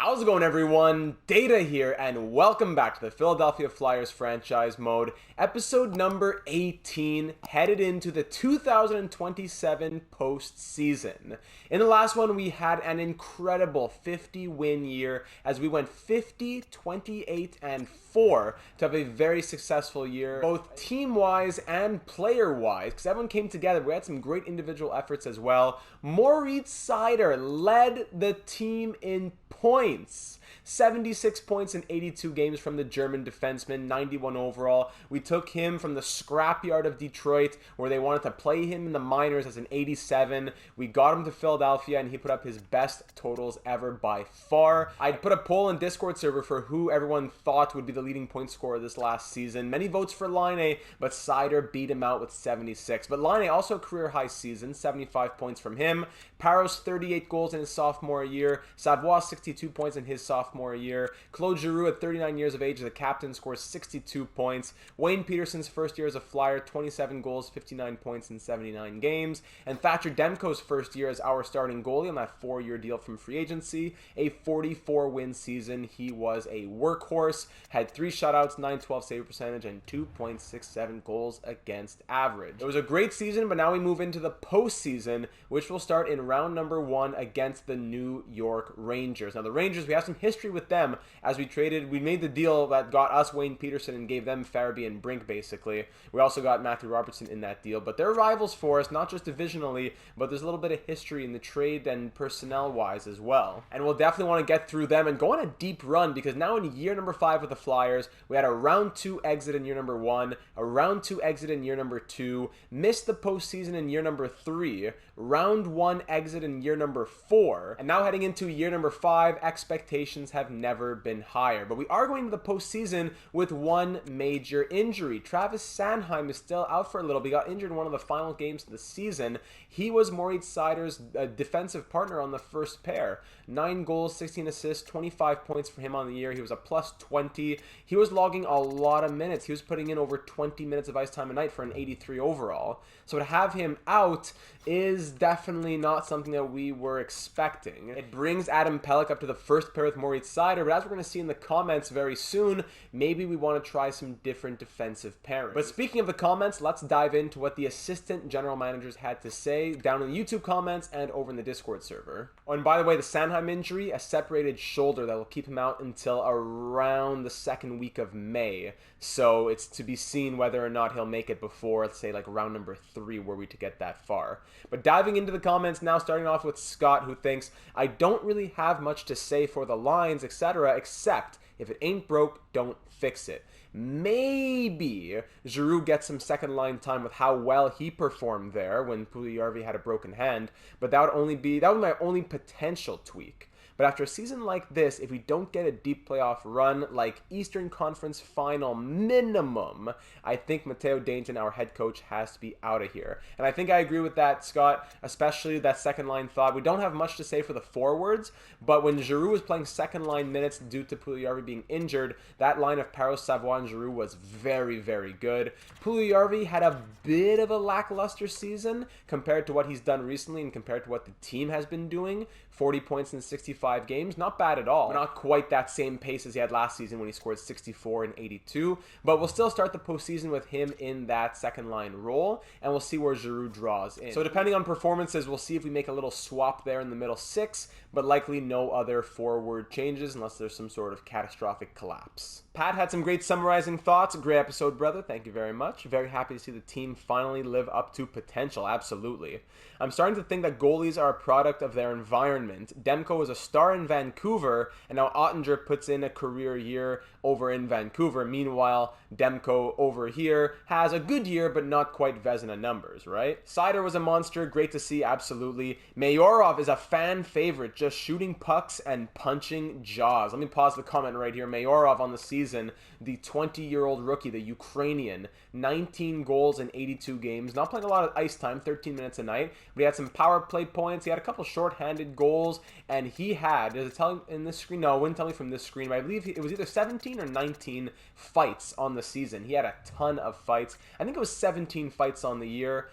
How's it going, everyone? Data here, and welcome back to the Philadelphia Flyers franchise mode, episode number 18, headed into the 2027 postseason. In the last one, we had an incredible 50-win year as we went 50, 28, and 4 to have a very successful year, both team-wise and player-wise, because everyone came together. We had some great individual efforts as well. Moritz Seider led the team in points. 76 points in 82 games from the German defenseman, 91 overall. We took him from the scrapyard of Detroit, where they wanted to play him in the minors as an 87. We got him to Philadelphia, and he put up his best totals ever by far. I'd put a poll in Discord server for who everyone thought would be the leading point scorer this last season. Many votes for Laine, but Seider beat him out with 76. But Laine also a career-high season, 75 points from him. Parros, 38 goals in his sophomore year. Savoie, 62 points in his sophomore year. Claude Giroux, at 39 years of age, the captain, scores 62 points. Wayne Peterson's first year as a Flyer, 27 goals, 59 points in 79 games. And Thatcher Demko's first year as our starting goalie on that 4-year deal from free agency, a 44-win season. He was a workhorse, had 3 shutouts, 912 save percentage, and 2.67 goals against average. It was a great season, but now we move into the postseason, which will start in round number 1 against the New York Rangers. Now, the Rangers, we have some history with them as we made the deal that got us Wayne Peterson and gave them Farabee and Brink, basically. We also got Matthew Robertson in that deal, but they're rivals for us, not just divisionally, but there's a little bit of history in the trade and personnel-wise as well. And we'll definitely want to get through them and go on a deep run, because now in year number 5 with the Flyers, we had a round 2 exit in year number 1, a round 2 exit in year number 2, missed the postseason in year number 3, round 1 exit in year number 4, and now heading into year number 5, expectations have never been higher. But we are going to the postseason with one major injury. Travis Sennheim is still out for a little bit. He got injured in one of the final games of the season. He was Moritz Seider's defensive partner on the first pair. 9 goals, 16 assists, 25 points for him on the year. He was a plus 20. He was logging a lot of minutes. He was putting in over 20 minutes of ice time a night for an 83 overall. So to have him out is definitely not something that we were expecting. It brings Adam Pelech up to the first pair with Moritz Seider, but as we're going to see in the comments very soon, maybe we want to try some different defensive pairings. But speaking of the comments, let's dive into what the assistant general managers had to say down in the YouTube comments and over in the Discord server. Oh, and by the way, the Sennheim injury, a separated shoulder that will keep him out until around the second week of May. So it's to be seen whether or not he'll make it before, let's say, like round number 3, were we to get that far. But diving into the comments now, starting off with Scott, who thinks, I don't really have much to say for the lines, etc., except if it ain't broke, don't fix it. Maybe Giroux gets some second line time with how well he performed there when Puljujarvi had a broken hand, but that would be my only potential tweak. But after a season like this, if we don't get a deep playoff run, like Eastern Conference Final minimum, I think Matteo Dainton, our head coach, has to be out of here. And I think I agree with that, Scott, especially that second line thought. We don't have much to say for the forwards, but when Giroux was playing second line minutes due to Puljujarvi being injured, that line of Parros, Savoie, and Giroux was very, very good. Puljujarvi had a bit of a lackluster season compared to what he's done recently and compared to what the team has been doing. 40 points in 65 games, not bad at all. Not quite that same pace as he had last season when he scored 64 and 82, but we'll still start the postseason with him in that second line role, and we'll see where Giroux draws in. So depending on performances, we'll see if we make a little swap there in the middle 6, but likely no other forward changes unless there's some sort of catastrophic collapse. Pat had some great summarizing thoughts. Great episode, brother. Thank you very much. Very happy to see the team finally live up to potential. Absolutely. I'm starting to think that goalies are a product of their environment. Demko was a star in Vancouver, and now Ottinger puts in a career year over in Vancouver. Meanwhile, Demko over here has a good year, but not quite Vezina numbers, right? Seider was a monster. Great to see, absolutely. Mayorov is a fan favorite, just shooting pucks and punching jaws. Let me pause the comment right here. Mayorov on the season, the 20-year-old rookie, the Ukrainian, 19 goals in 82 games. Not playing a lot of ice time, 13 minutes a night, but he had some power play points. He had a couple shorthanded goals, and he had, does it tell me in this screen? No, it wouldn't tell me from this screen, but I believe it was either 17 or 19 fights on the season. He had a ton of fights. I think it was 17 fights on the year.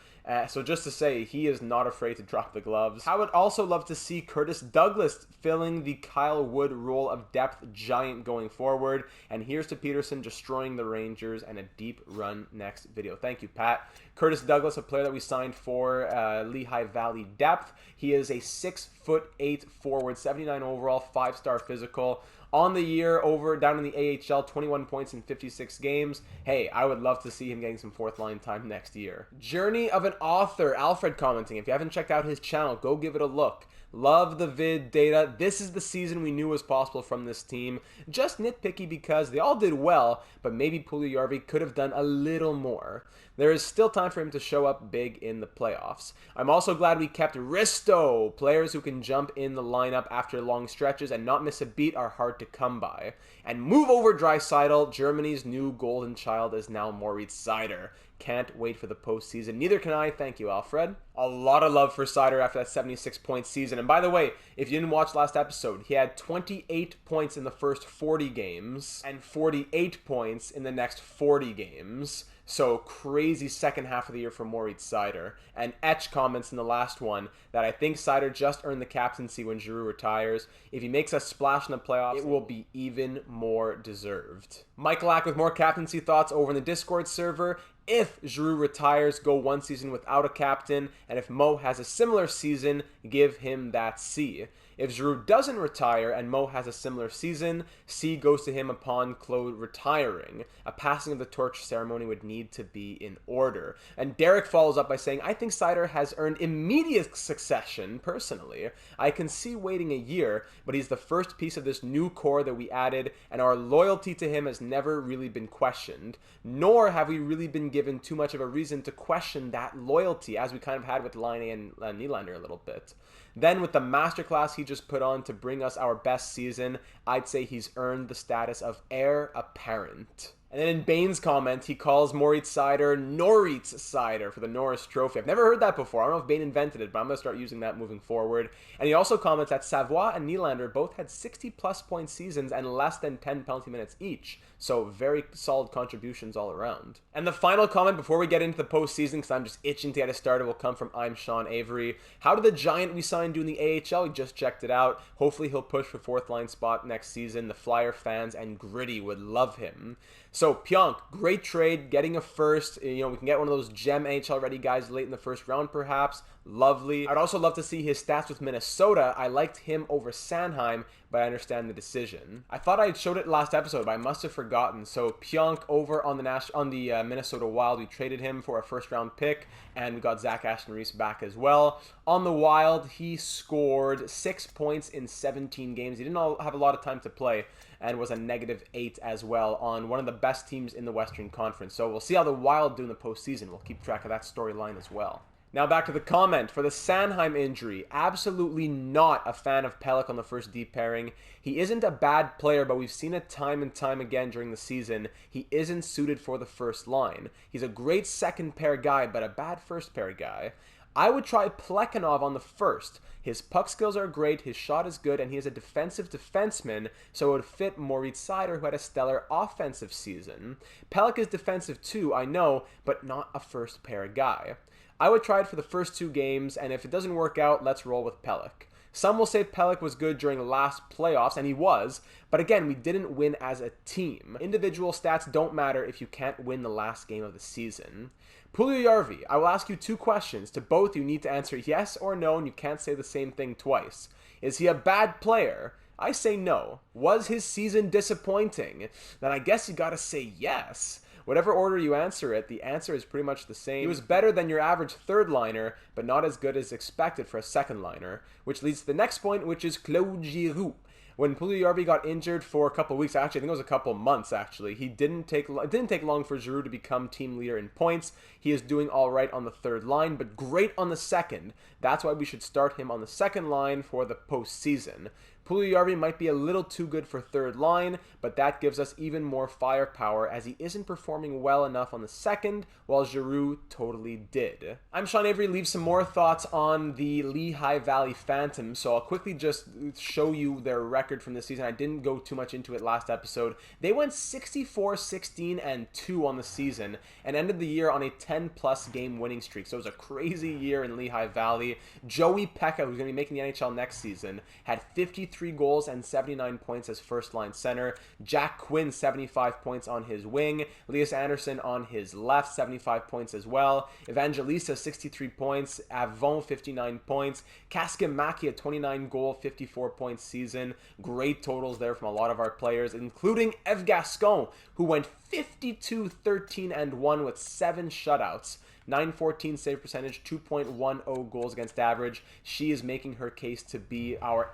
So just to say, he is not afraid to drop the gloves. I would also love to see Curtis Douglas filling the Kyle Wood role of depth giant going forward. And here's to Peterson destroying the Rangers and a deep run next video. Thank you, Pat. Curtis Douglas, a player that we signed for Lehigh Valley depth. He is a 6'8" forward, 79 overall, 5-star physical. On the year, down in the AHL, 21 points in 56 games. Hey, I would love to see him getting some fourth line time next year. Journey of an Author, Alfred commenting. If you haven't checked out his channel, go give it a look. Love the vid data. This is the season we knew was possible from this team. Just nitpicky because they all did well, but maybe Puljujarvi could have done a little more. There is still time for him to show up big in the playoffs. I'm also glad we kept Risto. Players who can jump in the lineup after long stretches and not miss a beat are hard to come by. And move over Draisaitl. Germany's new golden child is now Moritz Seider. Can't wait for the postseason. Neither can I. Thank you, Alfred. A lot of love for Seider after that 76-point season. And by the way, if you didn't watch last episode, he had 28 points in the first 40 games and 48 points in the next 40 games. So crazy second half of the year for Moritz Seider. And Etch comments in the last one that I think Seider just earned the captaincy when Giroux retires. If he makes a splash in the playoffs, it will be even more deserved. Michael Ack with more captaincy thoughts over in the Discord server. If Giroux retires, go one season without a captain. And if Mo has a similar season, give him that C. If Giroux doesn't retire and Mo has a similar season, C goes to him upon Claude retiring. A passing of the torch ceremony would need to be in order. And Derek follows up by saying, I think Seider has earned immediate succession, personally. I can see waiting a year, but he's the first piece of this new core that we added, and our loyalty to him has never really been questioned, nor have we really been given too much of a reason to question that loyalty, as we kind of had with Laine and Nylander a little bit. Then with the masterclass he just put on to bring us our best season, I'd say he's earned the status of heir apparent. And then in Bane's comment, he calls Moritz Seider Noritz Seider for the Norris Trophy. I've never heard that before. I don't know if Bane invented it, but I'm going to start using that moving forward. And he also comments that Savoie and Nylander both had 60-plus point seasons and less than 10 penalty minutes each. So very solid contributions all around. And the final comment before we get into the postseason, because I'm just itching to get it started, will come from I'm Sean Avery. How did the Giant we signed do in the AHL? We just checked it out. Hopefully he'll push for fourth line spot next season. The Flyer fans and Gritty would love him. So Pionk, great trade, getting a first. We can get one of those gem NHL ready guys late in the first round perhaps. Lovely. I'd also love to see his stats with Minnesota. I liked him over Sennheim, but I understand the decision. I thought I showed it last episode, but I must have forgotten. So Pionk over on the Minnesota Wild, we traded him for a first-round pick, and we got Zach Aston-Reese back as well. On the Wild, he scored 6 points in 17 games. He didn't have a lot of time to play, and was a -8 as well on one of the best teams in the Western Conference. So we'll see how the Wild do in the postseason. We'll keep track of that storyline as well. Now back to the comment. For the Sennheim injury, absolutely not a fan of Pelech on the first deep pairing. He isn't a bad player, but we've seen it time and time again during the season. He isn't suited for the first line. He's a great second pair guy, but a bad first pair guy. I would try Plekhanov on the first. His puck skills are great, his shot is good, and he is a defensive defenseman, so it would fit Moritz Seider, who had a stellar offensive season. Pelech is defensive too, I know, but not a first pair guy. I would try it for the first 2 games, and if it doesn't work out, let's roll with Pelech. Some will say Pelech was good during last playoffs, and he was, but again, we didn't win as a team. Individual stats don't matter if you can't win the last game of the season. Puljujarvi, I will ask you 2 questions. To both, you need to answer yes or no, and you can't say the same thing twice. Is he a bad player? I say no. Was his season disappointing? Then I guess you gotta say yes. Whatever order you answer it, the answer is pretty much the same. He was better than your average third liner, but not as good as expected for a second liner, which leads to the next point, which is Claude Giroux. When Puljujarvi got injured for a couple of weeks, actually, I think it was a couple of months, actually, it didn't take long for Giroux to become team leader in points. He is doing all right on the third line, but great on the second. That's why we should start him on the second line for the postseason. Puljujarvi might be a little too good for third line, but that gives us even more firepower as he isn't performing well enough on the second, while Giroux totally did. I'm Sean Avery. Leave some more thoughts on the Lehigh Valley Phantoms, so I'll quickly just show you their record from this season. I didn't go too much into it last episode. They went 64-16-2 on the season and ended the year on a 10-plus game winning streak, so it was a crazy year in Lehigh Valley. Joey Pekka, who's going to be making the NHL next season, had 53 goals and 79 points as first-line center. Jack Quinn, 75 points on his wing. Elias Anderson on his left, 75 points as well. Evangelista, 63 points. Avon, 59 points. Kaskimaki, a 29-goal, 54-point season. Great totals there from a lot of our players, including Eve Gascon, who went 52-13-1 with 7 shutouts. 914 save percentage, 2.10 goals against average. She is making her case to be our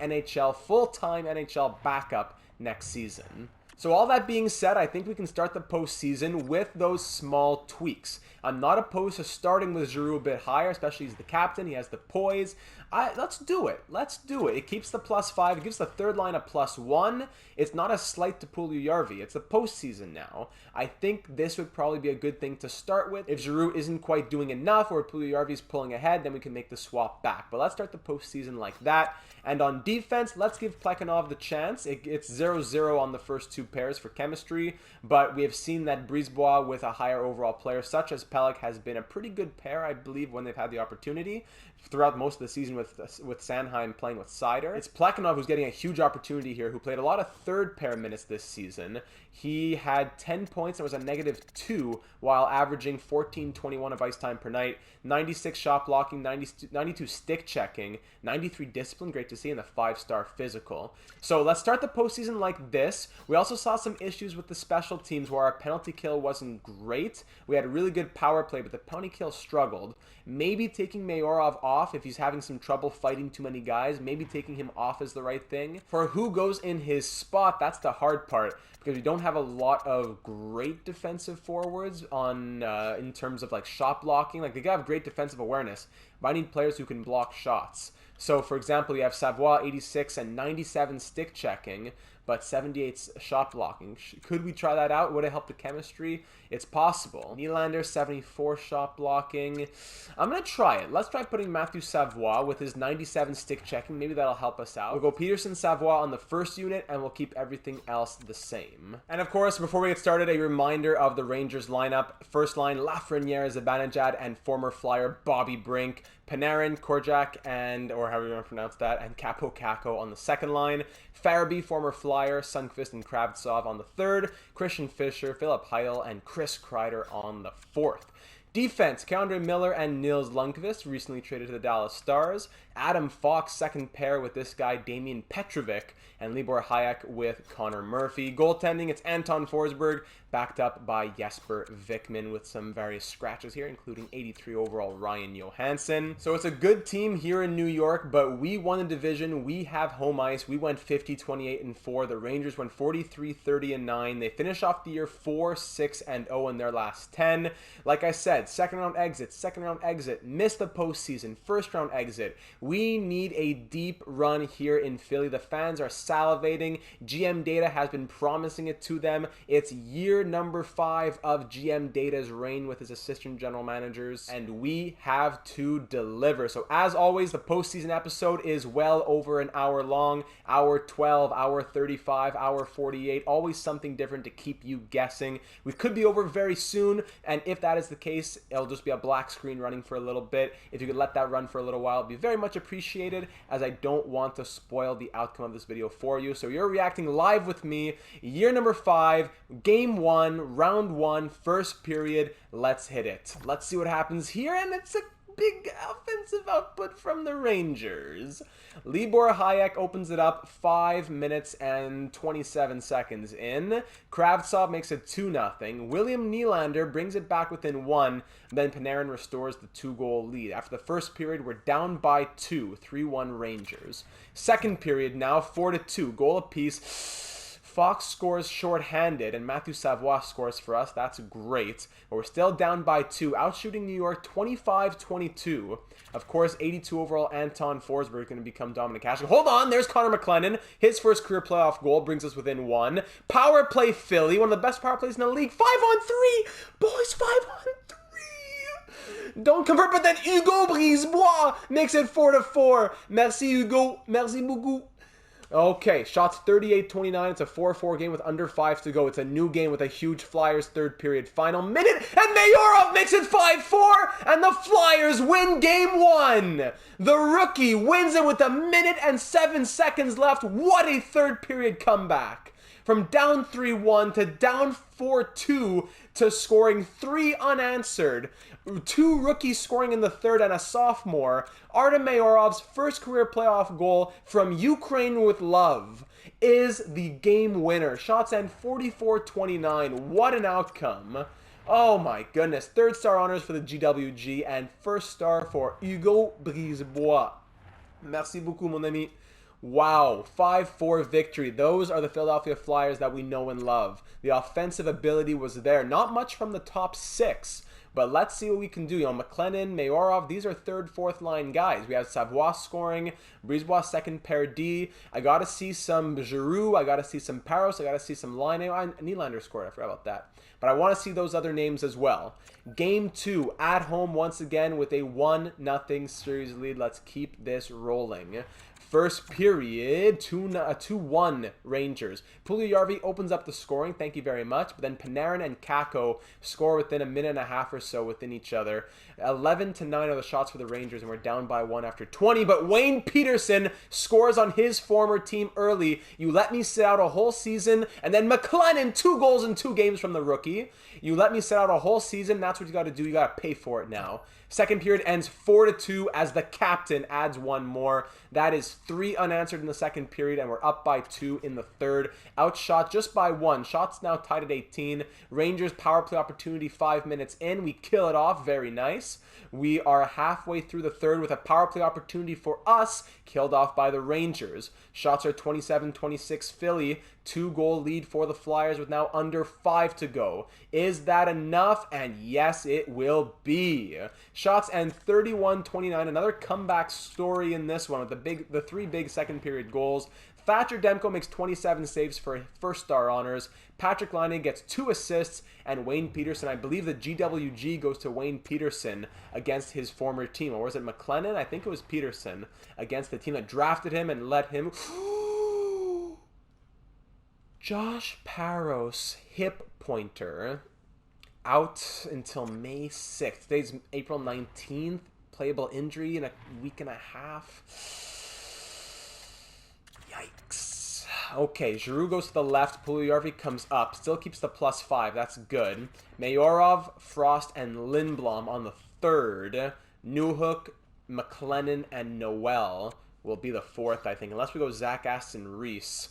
full-time NHL backup next season. So all that being said, I think we can start the postseason with those small tweaks. I'm not opposed to starting with Giroux a bit higher, especially he's the captain. He has the poise. Let's do it. Let's do it. It keeps the +5. It gives the third line a +1. It's not a slight to Puljujarvi. It's the postseason now. I think this would probably be a good thing to start with. If Giroux isn't quite doing enough or Puljujarvi is pulling ahead, then we can make the swap back. But let's start the postseason like that. And on defense, let's give Plekhanov the chance. It's 0-0 on the first two pairs for chemistry, but we have seen that Brisebois with a higher overall player such as Pelech has been a pretty good pair, I believe, when they've had the opportunity throughout most of the season with Sennheim playing with Seider. It's Plekhanov who's getting a huge opportunity here, who played a lot of third pair minutes this season. He had 10 points and was a -2 while averaging 14-21 of ice time per night, 96 shot blocking, 92 stick checking, 93 discipline, great to see, and a 5-star physical. So let's start the postseason like this. We also saw some issues with the special teams where our penalty kill wasn't great. We had a really good power play, but the penalty kill struggled. Maybe taking Mayorov off if he's having some trouble fighting too many guys. Maybe taking him off is the right thing. For who goes in his spot, that's the hard part, because we don't have a lot of great defensive forwards on in terms of like shot blocking. Like, they have great defensive awareness, but I need players who can block shots. So, for example, you have Savoie, 86 and 97 stick checking, but 78 shot blocking. Could we try that out? Would it help the chemistry? It's possible. Nylander, 74 shot blocking. I'm going to try it. Let's try putting Matthew Savoie with his 97 stick checking. Maybe that'll help us out. We'll go Peterson, Savoie on the first unit, and we'll keep everything else the same. And of course, before we get started, a reminder of the Rangers lineup. First line, Lafreniere, Zibanejad, and former Flyer Bobby Brink. Panarin, Korczak, and, or however you want to pronounce that, and Capo Caco on the second line. Farabee, former Flyer, Sundqvist, and Kravtsov on the third. Christian Fischer, Philip Heidel, and Chris Kreider on the fourth. Defense, K'Andre Miller and Nils Lundqvist, recently traded to the Dallas Stars. Adam Fox, second pair with this guy, Damian Petrovic, and Libor Hayek with Connor Murphy. Goaltending, it's Anton Forsberg, backed up by Jesper Vikman with some various scratches here, including 83 overall Ryan Johansson. So it's a good team here in New York, but we won the division. We have home ice. We went 50-28-4. The Rangers went 43-30-9. They finish off the year 4-6-0 in their last 10. Like I said, second round exit, missed the postseason, first round exit. We need a deep run here in Philly. The fans are salivating. GM Data has been promising it to them. It's year number 5 of GM Data's reign with his assistant general managers, and we have to deliver. So as always, the postseason episode is well over an hour long, hour 12, hour 35, hour 48, always something different to keep you guessing. We could be over very soon, and if that is the case, it'll just be a black screen running for a little bit. If you could let that run for a little while, it'd be very much appreciated, as I don't want to spoil the outcome of this video for you. So you're reacting live with me, year number 5, game 1, round 1, first period. Let's hit it. Let's see what happens here, and it's a big offensive output from the Rangers. Libor Hayek opens it up 5 minutes and 27 seconds in. Kravtsov makes it 2-0. William Nylander brings it back within 1. Then Panarin restores the 2-goal lead. After the first period, we're down by 2, 3-1 Rangers. Second period now, 4-2, goal apiece. Fox scores shorthanded, and Matthew Savoie scores for us. That's great. But we're still down by 2, outshooting New York 25-22. Of course, 82 overall Anton Forsberg going to become Dominic Hasek. Hold on, there's Connor McLennan. His first career playoff goal brings us within 1. Power play Philly, one of the best power plays in the league. 5-on-3! Boys, 5-on-3! Don't convert, but then Hugo Brisebois makes it 4-4. Merci, Hugo. Merci beaucoup. Okay, shots 38-29. It's a 4-4 game with under 5 to go. It's a new game with a huge Flyers third period final minute, and Mayorov makes it 5-4, and the Flyers win game 1. The rookie wins it with 1 minute and 7 seconds left. What a third period comeback. From down 3-1 to down 4-2 to scoring 3 unanswered. 2 rookies scoring in the third and a sophomore. Artem Mayorov's first career playoff goal from Ukraine with love is the game winner. Shots end 44-29. What an outcome. Oh my goodness. 3rd star honors for the GWG and 1st star for Hugo Brisebois. Merci beaucoup, mon ami. Wow, 5-4 victory. Those are the Philadelphia Flyers that we know and love. The offensive ability was there. Not much from the top 6, but let's see what we can do. You know, McLennan, Mayorov, these are 3rd, 4th line guys. We have Savoie scoring, Brisebois second pair D. I got to see some Giroux. I got to see some Paros. I got to see some Line. Nylander scored. I forgot about that. But I want to see those other names as well. Game 2 at home once again with a 1-0 series lead. Let's keep this rolling. First period, 2-1 Rangers. Puljujarvi opens up the scoring, thank you very much. But then Panarin and Kakko score within 1.5 minutes or so within each other. 11-9 are the shots for the Rangers, and we're down by 1 after 20. But Wayne Peterson scores on his former team early. You let me sit out a whole season. And then McLennan, 2 goals in 2 games from the rookie. You let me sit out a whole season. That's what you got to do. You got to pay for it now. Second period ends 4-2 as the captain adds 1 more. That is 3 unanswered in the second period, and we're up by 2 in the third. Outshot just by 1. Shots now tied at 18. Rangers power play opportunity 5 minutes in. We kill it off. Very nice. We are halfway through the third with a power play opportunity for us, killed off by the Rangers. Shots are 27-26 Philly. 2-goal lead for the Flyers with now under 5 to go. Is that enough? And yes, it will be. Shots end 31-29. Another comeback story in this one with the 3 big second period goals. Thatcher Demko makes 27 saves for 1st star honors. Patrick Laine gets 2 assists, and Wayne Peterson, I believe the GWG goes to Wayne Peterson against his former team. Or was it McLennan? I think it was Peterson against the team that drafted him and let him... Josh Paros hip pointer out until May 6th. Today's April 19th. Playable injury in a week and a half. Yikes. Okay, Giroux goes to the left. Puljujarvi comes up. Still keeps the +5. That's good. Mayorov, Frost, and Lindblom on the third. Newhook, McLennan, and Noel will be the fourth, I think. Unless we go Zach Aston Reese.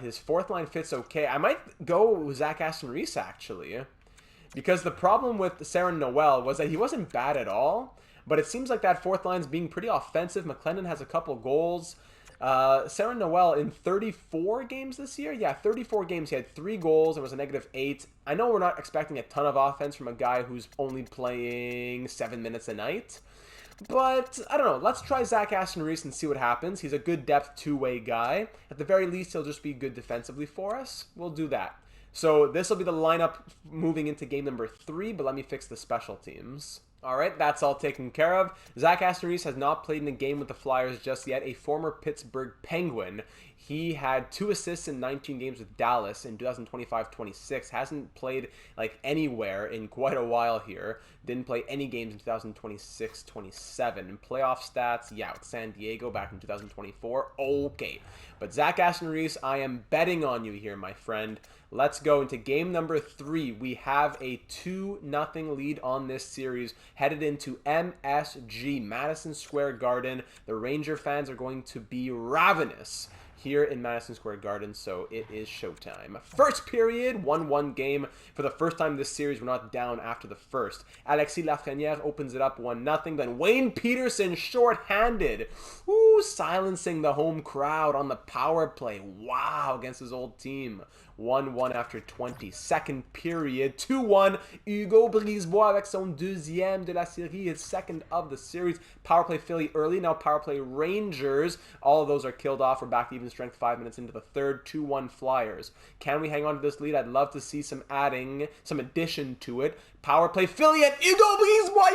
His fourth line fits okay. I might go Zach Aston Reese, actually. Because the problem with Saren Noel was that he wasn't bad at all. But it seems like that fourth line's being pretty offensive. McLennan has a couple goals. Saren Noel in 34 games this year? Yeah, 34 games. He had 3 goals and was a -8. I know we're not expecting a ton of offense from a guy who's only playing 7 minutes a night. But, I don't know. Let's try Zach Aston Reese and see what happens. He's a good depth two-way guy. At the very least, he'll just be good defensively for us. We'll do that. So this will be the lineup moving into game number 3, but let me fix the special teams. All right, that's all taken care of. Zach Aston Reese has not played in a game with the Flyers just yet, a former Pittsburgh Penguin. He had 2 assists in 19 games with Dallas in 2025-26. Hasn't played like anywhere in quite a while here. Didn't play any games in 2026-27. In playoff stats, yeah, with San Diego back in 2024. Okay. But Zach Aston Reese, I am betting on you here, my friend. Let's go into game number 3. We have a 2-0 lead on this series, headed into MSG, Madison Square Garden. The Ranger fans are going to be ravenous here in Madison Square Garden, so it is showtime. First period, 1-1 game. For the first time this series, we're not down after the first. Alexis Lafrenière opens it up 1-0. Then Wayne Peterson short-handed. Ooh. Woo! Silencing the home crowd on the power play. Wow, against his old team. 1-1 after 20. Second period, 2-1. Hugo Brisebois avec son deuxième de la série, his second of the series. Power play Philly early, now power play Rangers. All of those are killed off. We're back to even strength 5 minutes into the third. 2-1 Flyers. Can we hang on to this lead? I'd love to see some addition to it. Power play Philly and Hugo Brisebois,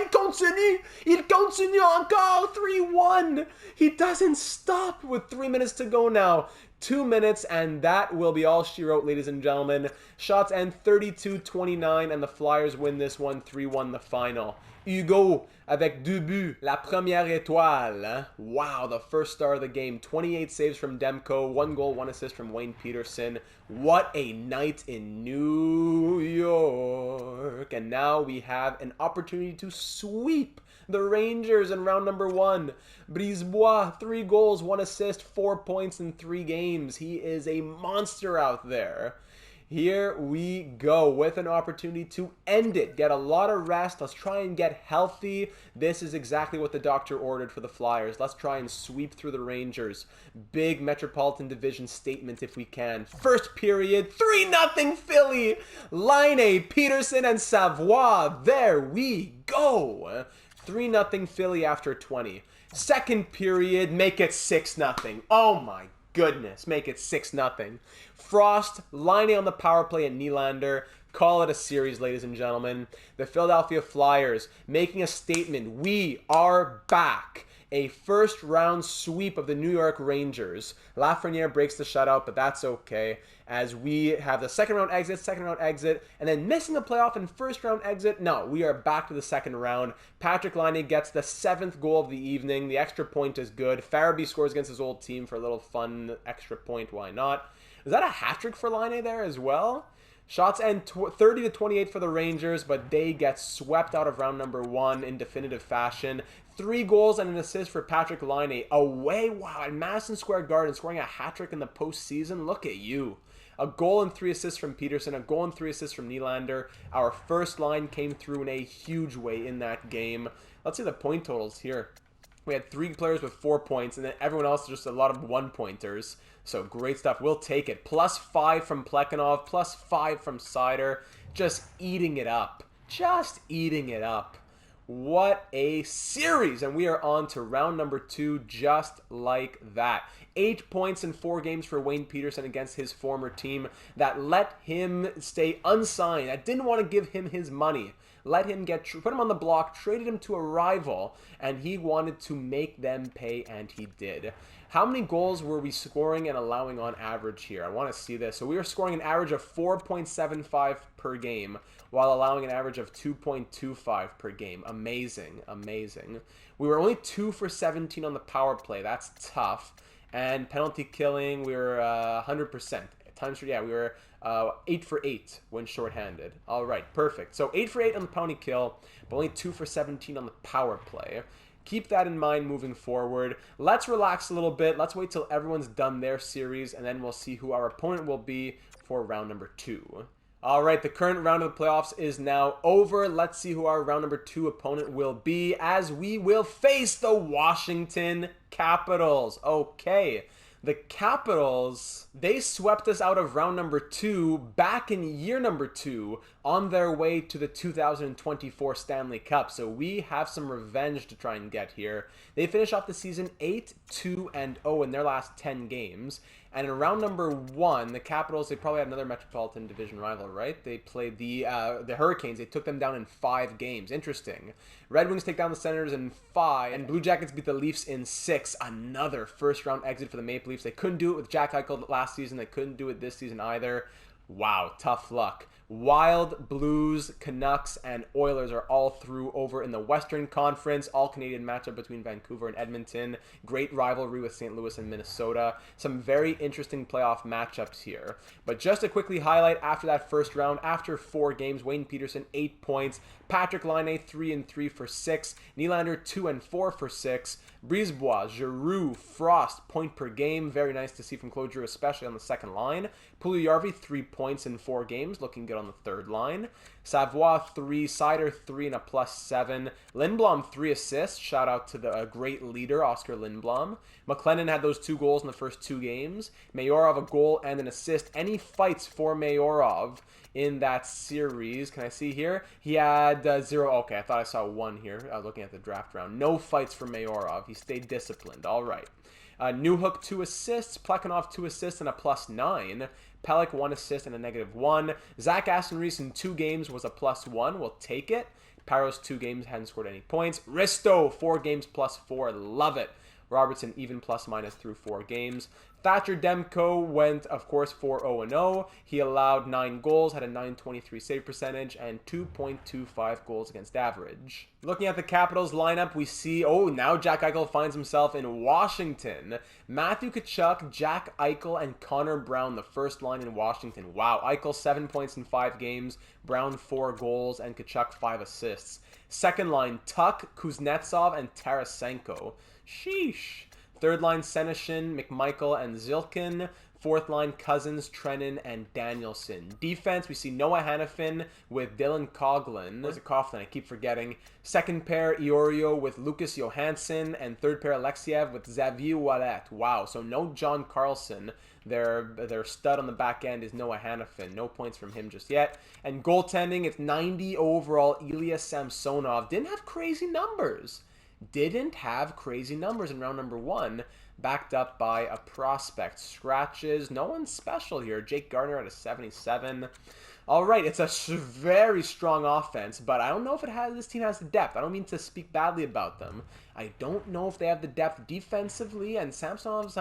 il continue encore, 3-1. He doesn't stop with 3 minutes to go now. 2 minutes, and that will be all she wrote, ladies and gentlemen. Shots end 32-29, and the Flyers win this one 3-1 the final. Hugo avec 2 buts, la première étoile. Wow, the first star of the game. 28 saves from Demko, 1 goal, 1 assist from Wayne Peterson. What a night in New York. And now we have an opportunity to sweep the Rangers in round number 1. Brisebois, 3 goals, 1 assist, 4 points in 3 games. He is a monster out there. Here we go with an opportunity to end it. Get a lot of rest. Let's try and get healthy. This is exactly what the doctor ordered for the Flyers. Let's try and sweep through the Rangers. Big Metropolitan Division statement if we can. First period, 3-0 Philly. Laine, Peterson, and Savoie. There we go. 3-0 Philly after 20. Second period, make it 6-0. Oh my goodness, make it 6-0. Frost, Laine on the power play at Nylander. Call it a series, ladies and gentlemen. The Philadelphia Flyers making a statement. We are back. A first-round sweep of the New York Rangers. Lafreniere breaks the shutout, but that's okay, as we have the second-round exit, and then missing the playoff and first-round exit. No, we are back to the second round. Patrik Laine gets the 7th goal of the evening. The extra point is good. Farabee scores against his old team for a little fun extra point. Why not? Is that a hat-trick for Laine there as well? Shots end 30-28 for the Rangers, but they get swept out of round number 1 in definitive fashion. 3 goals and an assist for Patrik Laine. Away, wow, at Madison Square Garden, scoring a hat-trick in the postseason. Look at you. A goal and 3 assists from Peterson, a goal and 3 assists from Nylander. Our first line came through in a huge way in that game. Let's see the point totals here. We had 3 players with 4 points, and then everyone else just a lot of 1-pointers. So great stuff. We'll take it. +5 from Plekhanov, +5 from Seider. Just eating it up. Just eating it up. What a series. And we are on to round number 2 just like that. 8 points in 4 games for Wayne Peterson against his former team that let him stay unsigned. That didn't want to give him his money. Let him put him on the block, traded him to a rival, and he wanted to make them pay, and he did. How many goals were we scoring and allowing on average here? I want to see this. So we were scoring an average of 4.75 per game while allowing an average of 2.25 per game. Amazing, amazing. We were only 2 for 17 on the power play. That's tough. And penalty killing, we were 100%. We were 8 for 8 when shorthanded. All right, perfect. So 8 for 8 on the penalty kill, but only 2 for 17 on the power play. Keep that in mind moving forward. Let's relax a little bit. Let's wait till everyone's done their series, and then we'll see who our opponent will be for round number 2. All right, the current round of the playoffs is now over. Let's see who our round number 2 opponent will be, as we will face the Washington Capitals. Okay. The Capitals, they swept us out of round number 2 back in year number 2 on their way to the 2024 Stanley Cup. So we have some revenge to try and get here. They finish off the season 8-2-0 in their last 10 games. And in round number 1, the Capitals, they probably had another Metropolitan Division rival, right? They played the Hurricanes. They took them down in 5 games. Interesting. Red Wings take down the Senators in 5, and Blue Jackets beat the Leafs in 6. Another first-round exit for the Maple Leafs. They couldn't do it with Jack Eichel last season. They couldn't do it this season either. Wow, tough luck. Wild, Blues, Canucks, and Oilers are all through over in the Western Conference. All-Canadian matchup between Vancouver and Edmonton. Great rivalry with St. Louis and Minnesota. Some very interesting playoff matchups here. But just to quickly highlight, after that first round, after 4 games, Wayne Peterson, 8 points. Patrik Laine, 3-3 for 6. Nylander, 2-4 for 6. Brisebois, Giroux, Frost, point per game. Very nice to see from Claude Giroux, especially on the second line. Puljujarvi, 3 points. points in 4 games, looking good on the third line. Savoie 3, Seider 3 and a +7. Lindblom 3 assists. Shout out to the great leader, Oscar Lindblom. McLennan had those 2 goals in the first 2 games. Mayorov a goal and an assist. Any fights for Mayorov in that series? Can I see here? He had 0. Okay, I thought I saw 1 here. I was looking at the draft round. No fights for Mayorov. He stayed disciplined. All right. Newhook 2 assists. Plekhanov 2 assists and a +9. Pelech 1 assist and a -1. Zach Aston-Reese in 2 games was a +1. We'll take it. Paros 2 games, hadn't scored any points. Risto 4 games +4. Love it. Robertson even ± through 4 games. Thatcher Demko went, of course, 4-0-0. He allowed 9 goals, had a .923 save percentage, and 2.25 goals against average. Looking at the Capitals lineup, we see, now Jack Eichel finds himself in Washington. Matthew Tkachuk, Jack Eichel, and Connor Brown, the first line in Washington. Wow, Eichel 7 points in 5 games, Brown 4 goals, and Tkachuk 5 assists. Second line, Tuck, Kuznetsov, and Tarasenko. Sheesh. Third line, Senyshyn, McMichael, and Zilkin. Fourth line, Cousins, Trennan, and Danielson. Defense, we see Noah Hannafin with Dylan Coughlin. Where's it Coughlin? I keep forgetting. Second pair, Iorio with Lucas Johansson. And third pair, Alexiev with Xavier Ouellet. Wow, so no John Carlson. Their stud on the back end is Noah Hannafin. No points from him just yet. And goaltending, it's 90 overall, Ilya Samsonov. Didn't have crazy numbers. Didn't have crazy numbers in round number 1, backed up by a prospect. Scratches, no one special here. Jake Gardner at a 77. All right, it's a very strong offense, but I don't know if this team has the depth. I don't mean to speak badly about them. I don't know if they have the depth defensively, and Samsonov's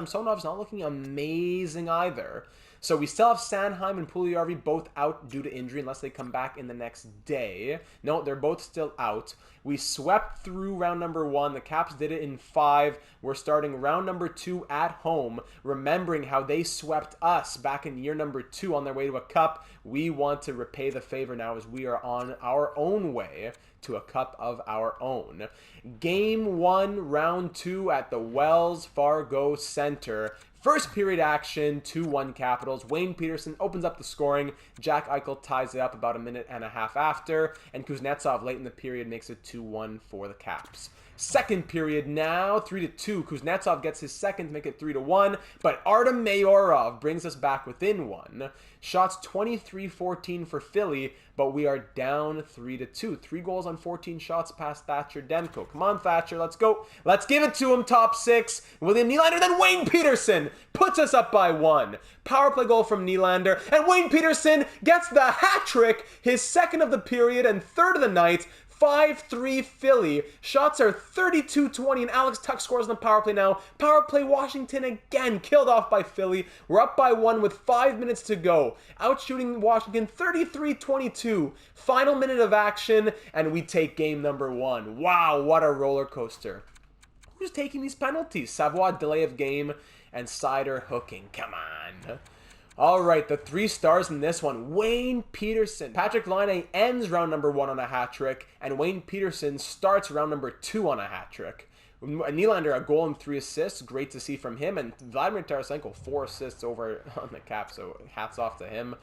not looking amazing either. So we still have Sennheim and Puljujarvi both out due to injury unless they come back in the next day. No, they're both still out. We swept through round number 1. The Caps did it in 5. We're starting round number 2 at home, remembering how they swept us back in year number 2 on their way to a cup. We want to repay the favor now as we are on our own way to a cup of our own. Game 1, round 2 at the Wells Fargo Center. First period action, 2-1 Capitals. Wayne Peterson opens up the scoring. Jack Eichel ties it up about a minute and a half after. And Kuznetsov late in the period makes it 2-1 for the Caps. Second period now, 3-2. Kuznetsov gets his second to make it 3-1. But Artem Mayorov brings us back within 1. Shots 23-14 for Philly, but we are down 3-2. 3 goals on 14 shots past Thatcher Demko. Come on, Thatcher, let's go. Let's give it to him, top 6. William Nylander, then Wayne Peterson puts us up by 1. Power play goal from Nylander, and Wayne Peterson gets the hat trick, his second of the period and third of the night. 5-3 Philly. Shots are 32-20, and Alex Tuck scores on the power play now. Power play Washington again, killed off by Philly. We're up by 1 with 5 minutes to go. Outshooting Washington 33-22. Final minute of action, and we take game number 1. Wow, what a roller coaster. Who's taking these penalties? Savoie, delay of game, and Seider hooking. Come on. All right, the 3 stars in this one. Wayne Peterson. Patrick Laine ends round number 1 on a hat trick, and Wayne Peterson starts round number 2 on a hat trick. Nylander, a goal and 3 assists. Great to see from him. And Vladimir Tarasenko, 4 assists over on the Cap, so hats off to him.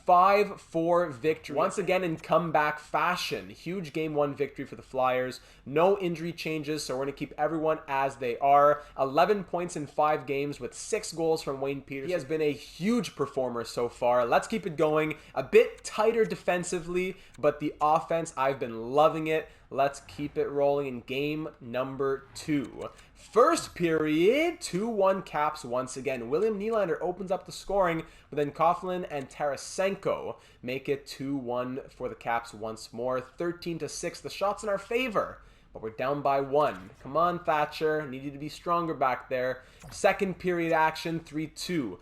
5-4 victory. Once again in comeback fashion. Huge Game 1 victory for the Flyers. No injury changes, so we're going to keep everyone as they are. 11 points in 5 games with 6 goals from Wayne Peterson. He has been a huge performer so far. Let's keep it going. A bit tighter defensively, but the offense, I've been loving it. Let's keep it rolling in game number 2. First period, 2-1 Caps once again. William Nylander opens up the scoring, but then Coughlin and Tarasenko make it 2-1 for the Caps once more. 13-6, the shots in our favor, but we're down by 1. Come on, Thatcher. Need you to be stronger back there. Second period action, 3-2.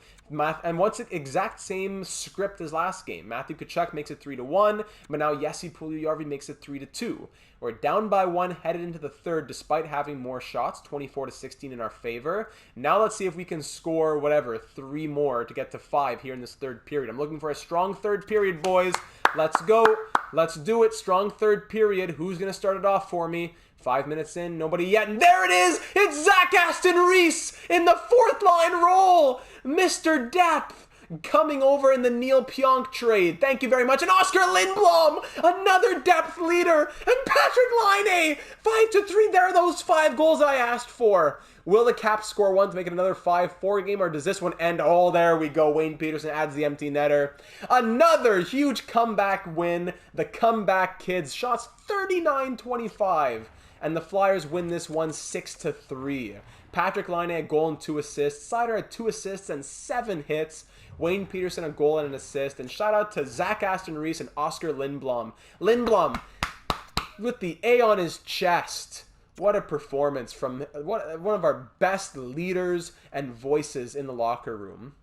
And what's the exact same script as last game? Matthew Tkachuk makes it 3-1, but now Jesse Puljujarvi makes it 3-2. We're down by 1, headed into the third, despite having more shots, 24-16 in our favor. Now let's see if we can score, 3 more to get to 5 here in this third period. I'm looking for a strong third period, boys. Let's go. Let's do it. Strong third period. Who's going to start it off for me? 5 minutes in, nobody yet, and there it is! It's Zach Aston-Reese in the 4th line role! Mr. Depth coming over in the Neil Pionk trade. Thank you very much. And Oscar Lindblom, another depth leader. And Patrick Laine, 5-3. There are those 5 goals I asked for. Will the Caps score one to make it another 5-4 game, or does this one end? Oh, there we go. Wayne Peterson adds the empty netter. Another huge comeback win. The comeback kids. Shots 39-25. And the Flyers win this one 6-3. Patrick Laine a goal and 2 assists. Sider had 2 assists and 7 hits. Wayne Peterson a goal and an assist. And shout out to Zach Aston-Reese and Oscar Lindblom. Lindblom with the A on his chest. What a performance from one of our best leaders and voices in the locker room.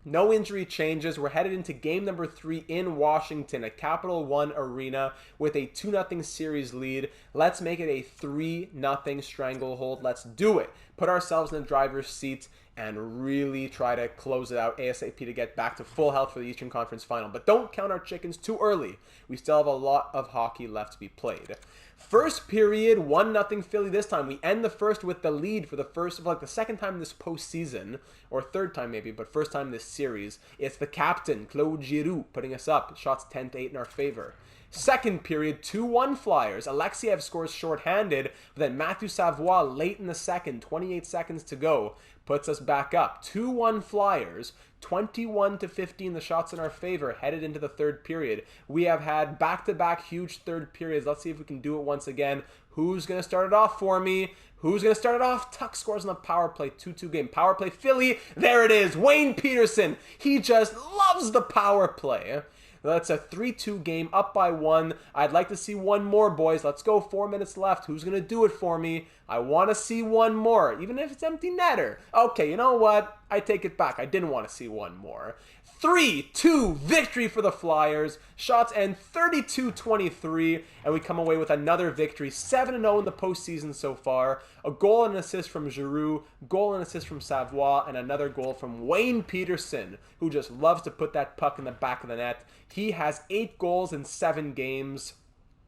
No injury changes. We're headed into game number 3 in Washington at Capital One Arena with a 2-0 series lead. Let's make it a 3-0 stranglehold. Let's do it. Put ourselves in the driver's seat and really try to close it out ASAP to get back to full health for the Eastern Conference Final. But don't count our chickens too early. We still have a lot of hockey left to be played. First period, 1-0 Philly this time. We end the first with the lead for the second time this postseason, or third time maybe, but first time this series. It's the captain, Claude Giroux, putting us up. Shots 10-8 in our favor. Second period, 2-1 Flyers. Alexiev scores shorthanded, but then Matthew Savoie late in the second, 28 seconds to go, puts us back up. 2-1 Flyers, 21-15 the shots in our favor, headed into the third period. We have had back-to-back huge third periods. Let's see if we can do it once again. Who's going to start it off for me? Who's going to start it off? Tuck scores on the power play, 2-2 game. Power play, Philly. There it is. Wayne Peterson. He just loves the power play. That's a 3-2 game, up by 1. I'd like to see one more, boys. Let's go. 4 minutes left. Who's going to do it for me? I want to see one more, even if it's empty netter. Okay, you know what? I take it back. I didn't want to see one more. 3-2 victory for the Flyers. Shots end 32-23, and we come away with another victory. 7-0 in the postseason so far. A goal and an assist from Giroux, goal and assist from Savoie, and another goal from Wayne Peterson, who just loves to put that puck in the back of the net. He has 8 goals in 7 games.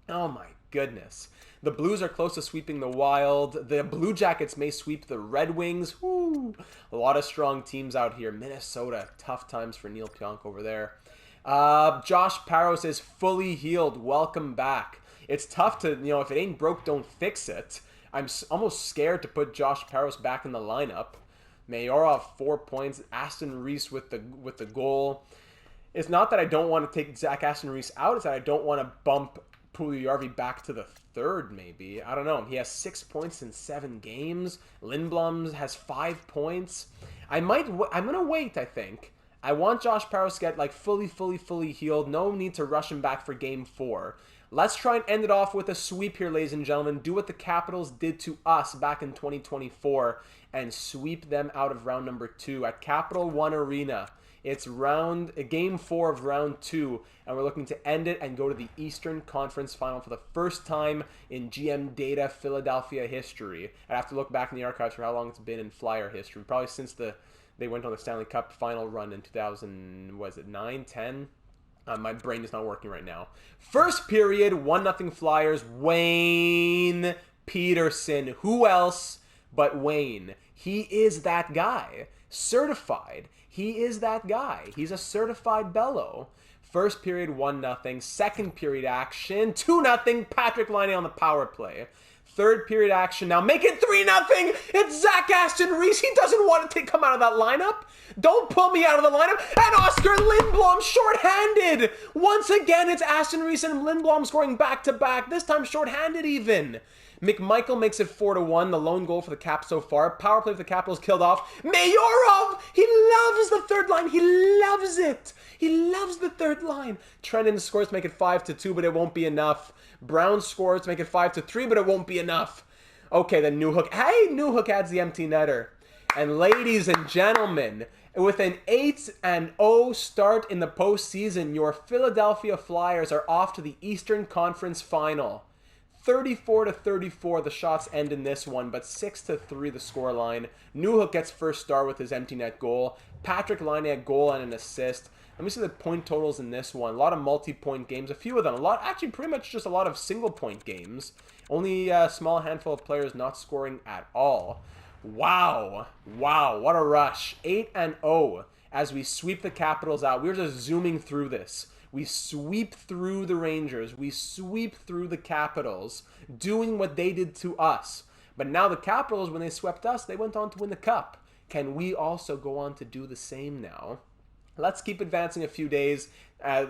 Oh my goodness. The Blues are close to sweeping the Wild. The Blue Jackets may sweep the Red Wings. Woo! A lot of strong teams out here. Minnesota, tough times for Neil Pionk over there. Josh Parros is fully healed. Welcome back. It's tough to, if it ain't broke, don't fix it. I'm almost scared to put Josh Parros back in the lineup. Mayorov 4 points. Aston Reese with the goal. It's not that I don't want to take Zach Aston Reese out. It's that I don't want to bump Puljujarvi back to the third, maybe. I don't know. He has 6 points in 7 games. Lindblom has 5 points. I'm going to wait, I think. I want Josh Parros to get fully healed. No need to rush him back for game 4. Let's try and end it off with a sweep here, ladies and gentlemen. Do what the Capitals did to us back in 2024 and sweep them out of round number 2 at Capital One Arena. It's game 4 of round 2, and we're looking to end it and go to the Eastern Conference Final for the first time in GM Data Philadelphia history. I have to look back in the archives for how long it's been in Flyer history. Probably since they went on the Stanley Cup final run in 2009, 10? My brain is not working right now. First period, 1-0 Flyers. Wayne Peterson. Who else but Wayne? He is that guy. Certified. He is that guy. He's a certified bellow. First period, 1-0. Second period action, 2-0. Patrick Laine on the power play. Third period action, now make it 3-0. It's Zach Aston Reese. He doesn't want to come out of that lineup. Don't pull me out of the lineup. And Oscar Lindblom shorthanded. Once again, it's Aston Reese and Lindblom scoring back-to-back. This time shorthanded even. McMichael makes it 4-1, the lone goal for the Caps so far. Power play for the Capitals killed off. Mayorov! He loves the third line. He loves it. He loves the third line. Trenton scores to make it 5-2, but it won't be enough. Brown scores to make it 5-3, but it won't be enough. Okay, then Newhook. Hey, Newhook adds the empty netter. And ladies and gentlemen, with an 8-0 start in the postseason, your Philadelphia Flyers are off to the Eastern Conference Final. 34-34, the shots end in this one, but 6-3 the scoreline. Newhook gets first star with his empty net goal. Patrick Laine a goal and an assist. Let me see the point totals in this one. A lot of multi-point games, a few of them. Actually pretty much just a lot of single-point games. Only a small handful of players not scoring at all. Wow, what a rush. 8-0. as we sweep the Capitals out. We're just zooming through this. We sweep through the Rangers. We sweep through the Capitals, doing what they did to us. But now the Capitals, when they swept us, they went on to win the Cup. Can we also go on to do the same now? Let's keep advancing a few days.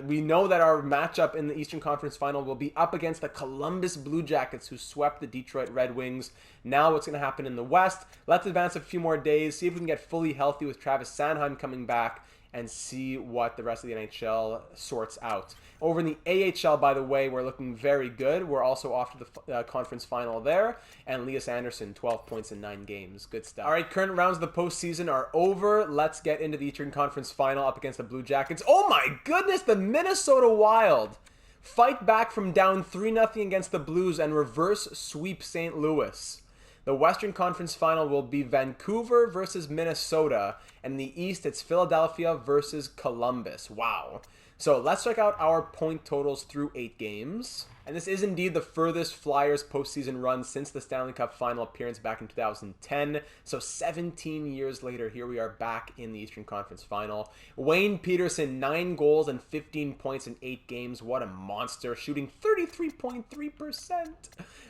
We know that our matchup in the Eastern Conference Final will be up against the Columbus Blue Jackets, who swept the Detroit Red Wings. Now what's going to happen in the West? Let's advance a few more days, see if we can get fully healthy with Travis Sennheim coming back, and see what the rest of the NHL sorts out. Over in the AHL, by the way, we're looking very good. We're also off to the conference final there. And Elias Anderson, 12 points in 9 games. Good stuff. All right, current rounds of the postseason are over. Let's get into the Eastern Conference final up against the Blue Jackets. Oh my goodness, the Minnesota Wild fight back from down 3-0 against the Blues and reverse sweep St. Louis. The Western Conference Final will be Vancouver versus Minnesota. And in the East, it's Philadelphia versus Columbus. Wow. So let's check out our point totals through 8 games. And this is indeed the furthest Flyers postseason run since the Stanley Cup final appearance back in 2010. So 17 years later, here we are back in the Eastern Conference Final. Wayne Peterson, 9 goals and 15 points in 8 games. What a monster, shooting 33.3%.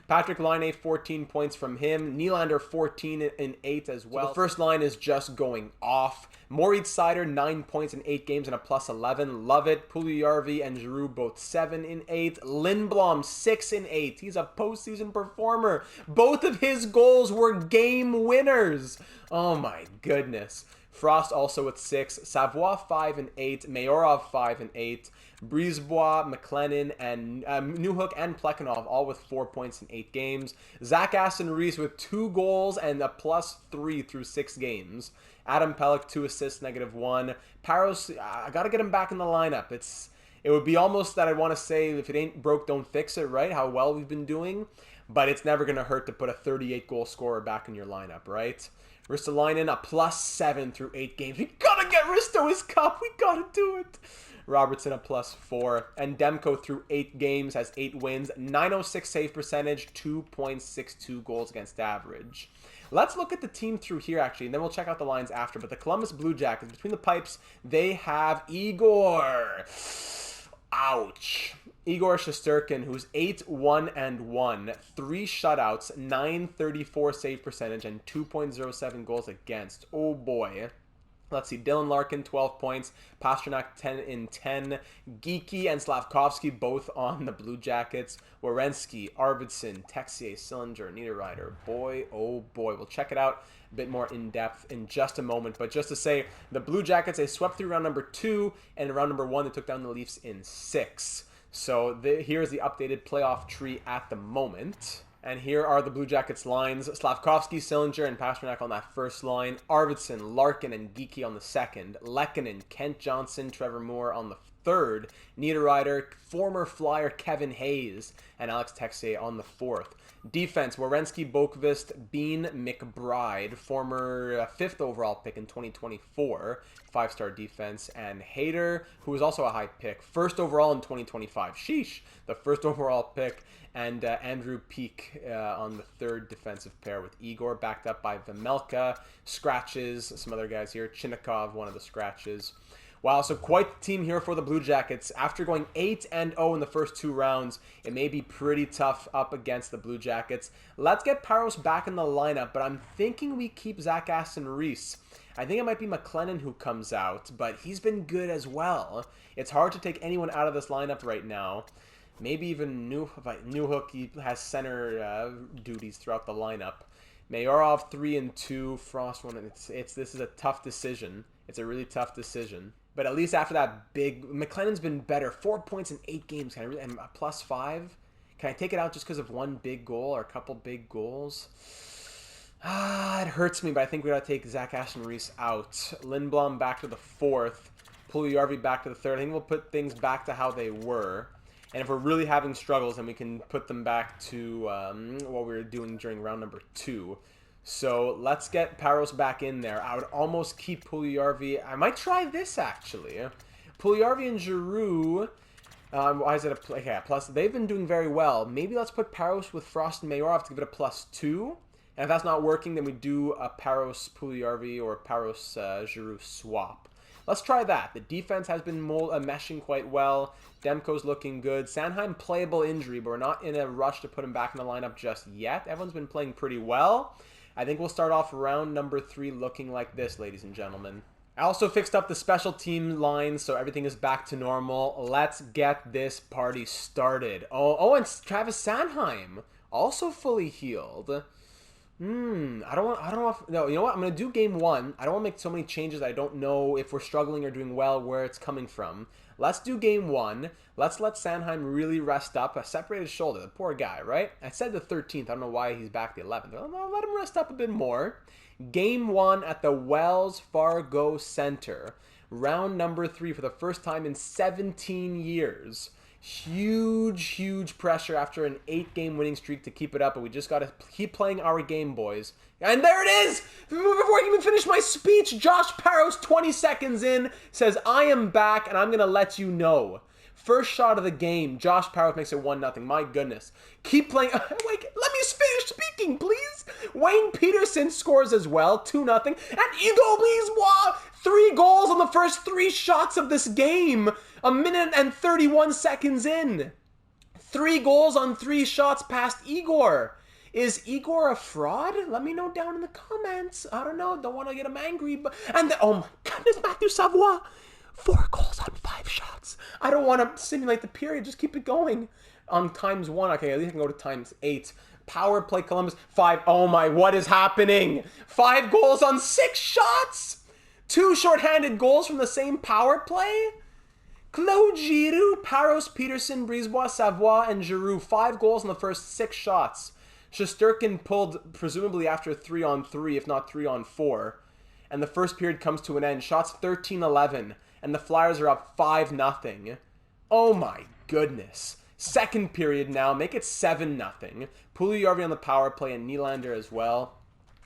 Patrick Laine, 14 points from him. Nylander, 14 in 8 as well. So the first line is just going off. Moritz Seider, 9 points in 8 games and a plus 11. Love it. Puljujarvi and Giroux both 7 in 8. Lindblom, 6 in 8. He's a postseason performer. Both of his goals were game winners. Oh my goodness. Frost also with 6. Savoie, 5 and 8. Mayorov, 5 and 8. Brisebois, McLennan, and Newhook and Plekhanov all with 4 points in 8 games. Zach Aston-Reese with 2 goals and a plus 3 through 6 games. Adam Pelech, 2 assists, -1. Parros, I got to get him back in the lineup. It would be almost that I want to say, if it ain't broke, don't fix it, right? How well we've been doing. But it's never going to hurt to put a 38-goal scorer back in your lineup, right? Ristolainen, a plus 7 through 8 games. We got to get Risto his cup. We got to do it. Robertson, a plus 4. And Demko, through 8 games, has 8 wins, 906 save percentage, 2.62 goals against average. Let's look at the team through here, actually, and then we'll check out the lines after. But the Columbus Blue Jackets, between the pipes, they have Igor. Ouch. Igor Shesterkin, who's 8-1-1, 3 shutouts, 934 save percentage, and 2.07 goals against. Oh boy. Let's see, Dylan Larkin, 12 points. Pasternak, 10 in 10. Geeky and Slavkovsky, both on the Blue Jackets. Werenski, Arvidsson, Texier, Sillinger, Niederreiter. Boy, oh boy. We'll check it out a bit more in depth in just a moment. But just to say, the Blue Jackets, they swept through round number 2. And in round number 1, they took down the Leafs in 6. So here's the updated playoff tree at the moment. And here are the Blue Jackets lines. Slavkovsky, Sillinger, and Pasternak on that first line. Arvidsson, Larkin, and Geeky on the second. Lehkonen, Kent Johnson, Trevor Moore on the third. Niederreiter, former Flyer Kevin Hayes, and Alex Texier on the fourth. Defense, Werenski, Boqvist, Bean, McBride, former 5th overall pick in 2024, 5-star defense, and Hayter, who was also a high pick, 1st overall in 2025. Sheesh, the 1st overall pick, and Andrew Peak on the 3rd defensive pair with Igor, backed up by Vemelka, scratches, some other guys here, Chinnikov, one of the scratches. Wow, so quite the team here for the Blue Jackets. After going 8-0 in the first 2 rounds, it may be pretty tough up against the Blue Jackets. Let's get Parros back in the lineup, but I'm thinking we keep Zach Aston-Reese. I think it might be McLennan who comes out, but he's been good as well. It's hard to take anyone out of this lineup right now. Maybe even Newhook, he has center duties throughout the lineup. Mayorov, 3-2, Frost 1. This is a tough decision. It's a really tough decision. But at least after that big... McLennan's been better. 4 points in 8 games. Can I really... And a plus 5? Can I take it out just because of one big goal or a couple big goals? It hurts me, but I think we got to take Zach Aston-Reese out. Lindblom back to the 4th. Puljujarvi back to the 3rd. I think we'll put things back to how they were. And if we're really having struggles, then we can put them back to what we were doing during round number 2. So let's get Parros back in there. I would almost keep Puljujarvi. I might try this, actually. Puljujarvi and Giroux. Why is it a... Okay, plus, they've been doing very well. Maybe let's put Parros with Frost and Mayorov to give it a plus 2. And if that's not working, then we do a Parros Puljujarvi or Parros Giroux swap. Let's try that. The defense has been meshing quite well. Demko's looking good. Sennheim, playable injury, but we're not in a rush to put him back in the lineup just yet. Everyone's been playing pretty well. I think we'll start off round number 3 looking like this, ladies and gentlemen. I also fixed up the special team line, so everything is back to normal. Let's get this party started. Oh, and Travis Sennheim, also fully healed. No, you know what? I'm going to do game 1. I don't want to make so many changes. I don't know if we're struggling or doing well, where it's coming from. Let's do game 1. Let's let Sennheim really rest up. A separated shoulder. The poor guy, right? I said the 13th. I don't know why he's back the 11th. I'll let him rest up a bit more. Game 1 at the Wells Fargo Center. Round number 3 for the first time in 17 years. Huge pressure after an 8-game winning streak to keep it up, but we just got to keep playing our game, boys. And there it is! Before I can even finish my speech, Josh Parros, 20 seconds in, says, I am back, and I'm going to let you know. First shot of the game, Josh Parros makes it 1-0. My goodness. Keep playing. Wait, let me finish speaking, please. Wayne Peterson scores as well, 2-0. And Hugo Brisebois, 3 goals on the first 3 shots of this game. A minute and 31 seconds in. 3 goals on 3 shots past Igor. Is Igor a fraud? Let me know down in the comments. I don't know. Don't want to get him angry. But oh my goodness, Matthew Savoie. 4 goals on 5 shots. I don't want to simulate the period. Just keep it going. On times 1. Okay, at least I can go to times 8. Power play Columbus. 5. Oh my, what is happening? 5 goals on 6 shots? 2 shorthanded goals from the same power play? Claude Giroux, Parros, Peterson, Brisebois, Savoie, and Giroux. 5 goals in the first 6 shots. Shesterkin pulled presumably after 3-on-3, if not 3-on-4. And the first period comes to an end. Shots 13-11. And the Flyers are up 5-0. Oh my goodness. Second period now. Make it 7-0. Puljujarvi on the power play and Nylander as well.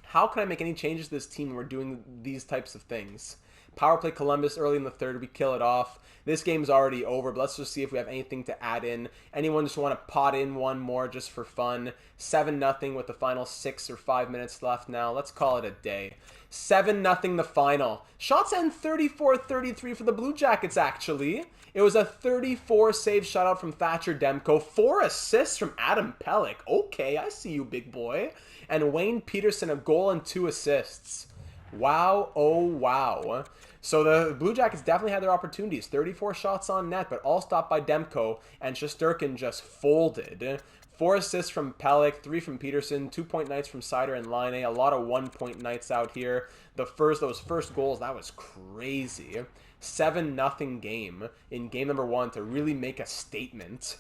How can I make any changes to this team when we're doing these types of things? Power play Columbus early in the third. We kill it off. This game's already over, but let's just see if we have anything to add in. Anyone just want to pot in one more just for fun? 7-0 with the final 6 or 5 minutes left now. Let's call it a day. 7-0 the final. Shots end 34-33 for the Blue Jackets, actually. It was a 34-save shutout from Thatcher Demko. 4 assists from Adam Pelech. Okay, I see you, big boy. And Wayne Peterson, a goal and 2 assists. Wow, oh wow. So the Blue Jackets definitely had their opportunities. 34 shots on net, but all stopped by Demko, and Shesterkin just folded. 4 assists from Pelech, 3 from Peterson, 2-point nights from Seider and Laine. A lot of 1-point nights out here. Those first goals, that was crazy. 7-0 game in game number 1 to really make a statement.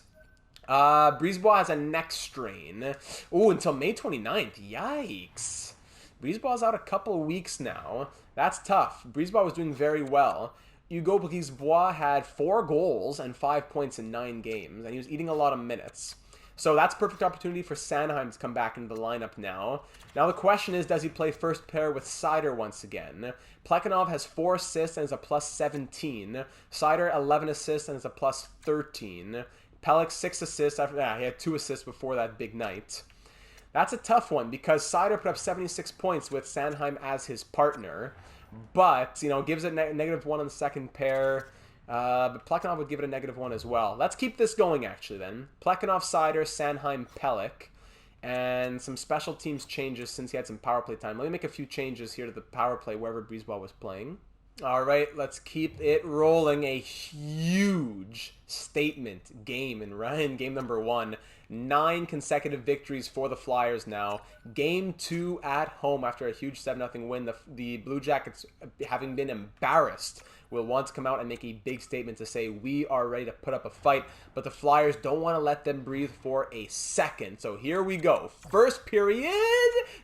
Brisebois has a neck strain. Ooh, until May 29th. Yikes. Brisebois out a couple of weeks now. That's tough. Brisebois was doing very well. Hugo Brisebois had 4 goals and 5 points in 9 games, and he was eating a lot of minutes. So that's perfect opportunity for Sennheim to come back into the lineup now. Now the question is, does he play first pair with Seider once again? Plekhanov has 4 assists and is a plus 17. Seider 11 assists and is a plus 13. Pelech 6 assists after that. He had 2 assists before that big night. That's a tough one because Seider put up 76 points with Sennheim as his partner. But, you know, gives it -1 on the second pair. But Plekhanov would give it a -1 as well. Let's keep this going, actually, then. Plekhanov, Seider, Sennheim, Pelech. And some special teams changes since he had some power play time. Let me make a few changes here to the power play wherever Brisebois was playing. All right, let's keep it rolling. A huge statement game in game number 1. 9 consecutive victories for the Flyers now. Game 2 at home after a huge 7-0 win. The Blue Jackets, having been embarrassed, will want to come out and make a big statement to say we are ready to put up a fight. But the Flyers don't want to let them breathe for a second. So here we go. First period,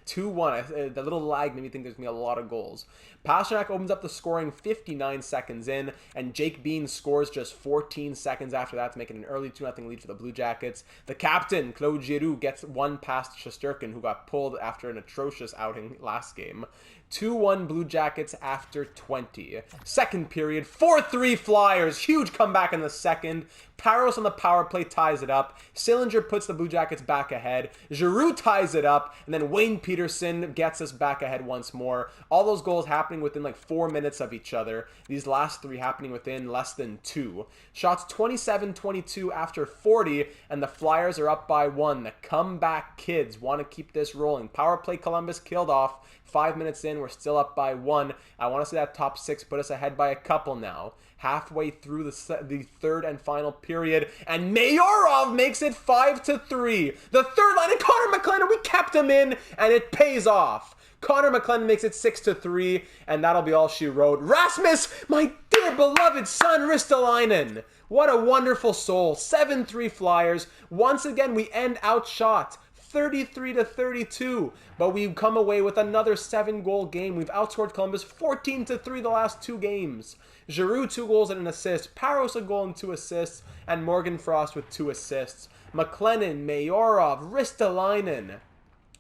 2-1. The little lag made me think there's going to be a lot of goals. Pastrnak opens up the scoring 59 seconds in, and Jake Bean scores just 14 seconds after that to make it an early 2-0 lead for the Blue Jackets. The captain, Claude Giroux, gets one past Shesterkin, who got pulled after an atrocious outing last game. 2-1 Blue Jackets after 20. Second period, 4-3 Flyers. Huge comeback in the second. Parros on the power play ties it up. Sillinger puts the Blue Jackets back ahead. Giroux ties it up. And then Wayne Peterson gets us back ahead once more. All those goals happening within like 4 minutes of each other. These last three happening within less than 2. Shots 27-22 after 40. And the Flyers are up by 1. The comeback kids want to keep this rolling. Power play Columbus killed off. 5 minutes in, we're still up by 1. I want to see that top 6 put us ahead by a couple now. Halfway through the third and final period, and Mayorov makes it 5-3. The third line, and Connor McLennan, we kept him in, and it pays off. Connor McLennan makes it 6-3, and that'll be all she wrote. Rasmus, my dear beloved son, Ristolainen. What a wonderful soul. 7-3 Flyers. Once again, we end outshot. 33-32, but we've come away with another 7-goal game. We've outscored Columbus 14-3 the last 2 games. Giroux 2 goals and an assist, Parros a goal and 2 assists, and Morgan Frost with 2 assists. McLennan, Mayorov, Ristolainen,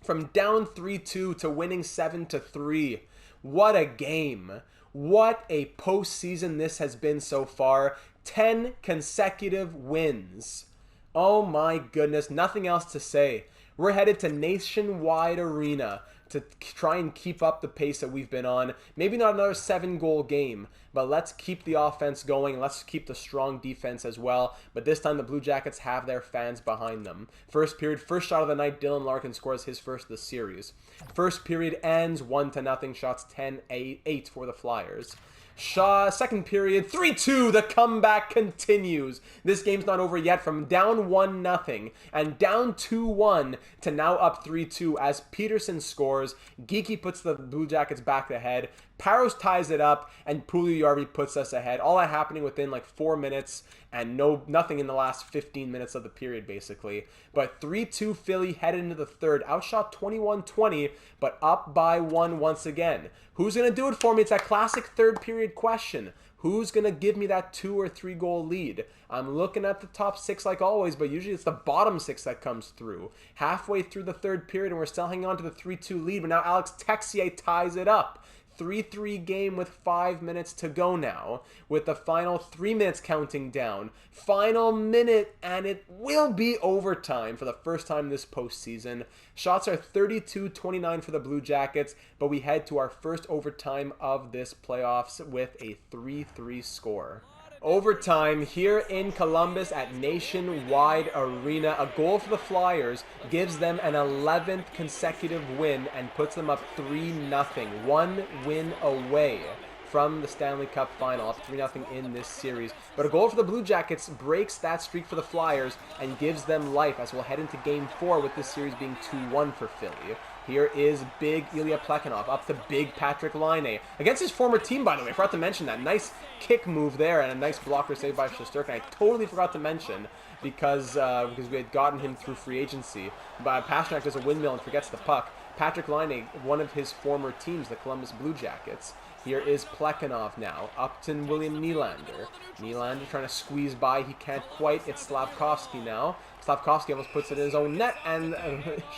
from down 3-2 to winning 7-3. What a game. What a postseason this has been so far. 10 consecutive wins. Oh my goodness, nothing else to say. We're headed to Nationwide Arena to try and keep up the pace that we've been on. Maybe not another 7-goal game, but let's keep the offense going. Let's keep the strong defense as well. But this time the Blue Jackets have their fans behind them. First period, first shot of the night, Dylan Larkin scores his first of the series. First period ends 1-0, shots 10-8 for the Flyers. Second period, 3-2, the comeback continues. This game's not over yet, from down 1-0 and down 2-1 to now up 3-2 as Peterson scores. Geekie puts the Blue Jackets back ahead. Parros ties it up, and Puljujarvi puts us ahead. All that happening within like 4 minutes, and nothing in the last 15 minutes of the period, basically. But 3-2 Philly headed into the third, outshot 21-20, but up by 1 once again. Who's going to do it for me? It's that classic third period question. Who's going to give me that 2 or 3 goal lead? I'm looking at the top 6 like always, but usually it's the bottom 6 that comes through. Halfway through the third period, and we're still hanging on to the 3-2 lead, but now Alex Texier ties it up. 3-3 game with 5 minutes to go now, with the final 3 minutes counting down. Final minute, and it will be overtime for the first time this postseason. Shots are 32-29 for the Blue Jackets, but we head to our first overtime of this playoffs with a 3-3 score. Overtime here in Columbus at Nationwide Arena. A goal for the Flyers gives them an 11th consecutive win and puts them up 3-0. 1 win away from the Stanley Cup final, up 3-0 in this series. But a goal for the Blue Jackets breaks that streak for the Flyers and gives them life as we'll head into Game 4 with this series being 2-1 for Philly. Here is big Ilya Plekhanov up to big Patrik Laine. Against his former team, by the way. I forgot to mention that. Nice kick move there and a nice blocker saved by Shesterkin. I totally forgot to mention because we had gotten him through free agency. But Pastrnak does a windmill and forgets the puck. Patrik Laine, one of his former teams, the Columbus Blue Jackets. Here is Plekhanov now, up to William Nylander. Nylander trying to squeeze by, he can't quite. It's Slafkovsky now. Slafkovsky almost puts it in his own net, and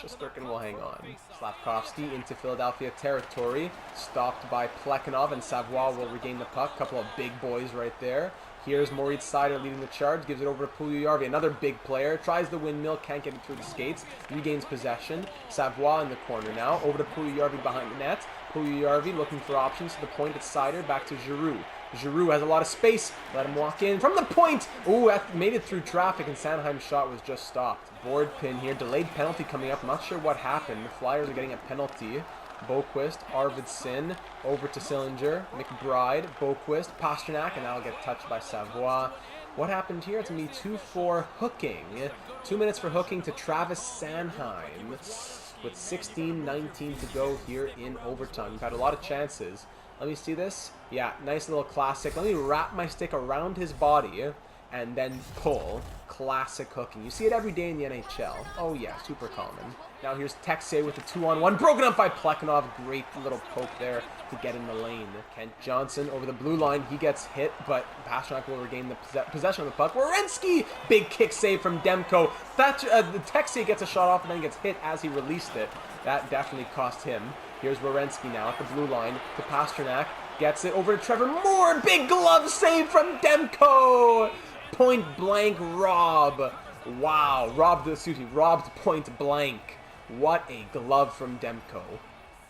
Shesterkin will hang on. Slafkovsky into Philadelphia territory, stopped by Plekhanov, and Savoie will regain the puck. Couple of big boys right there. Here's Moritz Seider leading the charge, gives it over to Puljujarvi, another big player, tries the windmill, can't get it through the skates, regains possession. Savoie in the corner now, over to Puljujarvi behind the net. Puljujarvi looking for options to the point, it's Seider, back to Giroux. Giroux has a lot of space, let him walk in from the point! Ooh, that made it through traffic, and Sennheim's shot was just stopped. Board pin here, delayed penalty coming up, not sure what happened. The Flyers are getting a penalty. Boquist, Arvidsson, over to Sillinger, McBride, Boquist, Pastrnak, and that'll get touched by Savoie. What happened here? It's going to be 2 for hooking. 2 minutes for hooking to Travis Sennheim with 16:19 to go here in overtime. We've had a lot of chances. Let me see this. Yeah, nice little classic. Let me wrap my stick around his body and then pull. Classic hooking. You see it every day in the NHL. Oh yeah, super common. Now here's Texier with the 2-on-1. Broken up by Plekhanov. Great little poke there to get in the lane. Kent Johnson over the blue line. He gets hit, but Pastrnak will regain the possession of the puck. Werenski! Big kick save from Demko. Texier gets a shot off and then gets hit as he released it. That definitely cost him. Here's Werenski now at the blue line to Pastrnak. Gets it over to Trevor Moore. Big glove save from Demko. Point blank rob. Wow, robbed point blank. What a glove from Demko.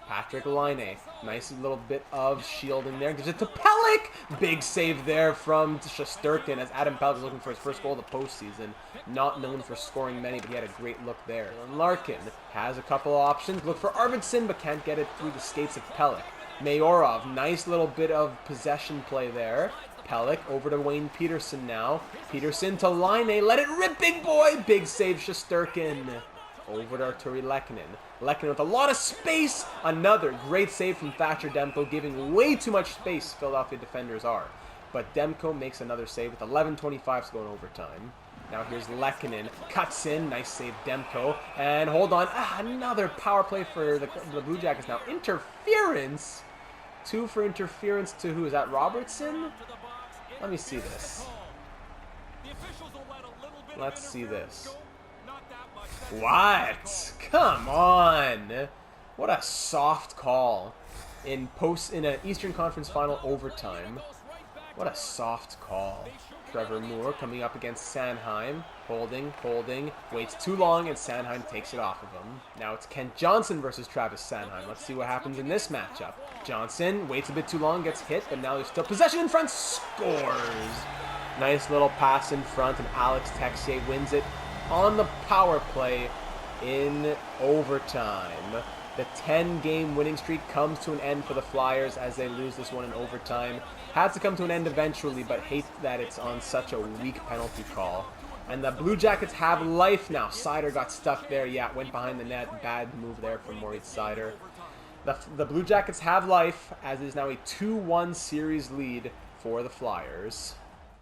Patrick Laine, nice little bit of shielding there. Gives it to Pelech. Big save there from Shesterkin as Adam Pelech is looking for his first goal of the postseason. Not known for scoring many, but he had a great look there. And Larkin has a couple of options. Look for Arvidsson, but can't get it through the skates of Pelech. Mayorov, nice little bit of possession play there. Pelech over to Wayne Peterson now. Peterson to Laine. Let it rip, big boy. Big save, Shesterkin. Over to Arturi Lehkonen. Lehkonen with a lot of space. Another great save from Thatcher Demko, giving way too much space Philadelphia defenders are. But Demko makes another save with 11:25 to go in overtime. Now here's Lehkonen. Cuts in. Nice save, Demko. And hold on. Another power play for the Blue Jackets now. Interference. 2 for interference to who? Is that Robertson? Let me see this. Let's see this. What? Come on! What a soft call in an Eastern Conference Final overtime. What a soft call. Trevor Moore coming up against Sennheim. Holding, waits too long, and Sennheim takes it off of him. Now it's Kent Johnson versus Travis Sennheim. Let's see what happens in this matchup. Johnson waits a bit too long, gets hit, but now there's still possession in front, scores! Nice little pass in front, and Alex Texier wins it on the power play in overtime. The 10-game winning streak comes to an end for the Flyers as they lose this one in overtime. Had to come to an end eventually, but hate that it's on such a weak penalty call. And the Blue Jackets have life now. Seider got stuck there. Yeah, went behind the net. Bad move there from Moritz Seider. The Blue Jackets have life, as it is now a 2-1 series lead for the Flyers.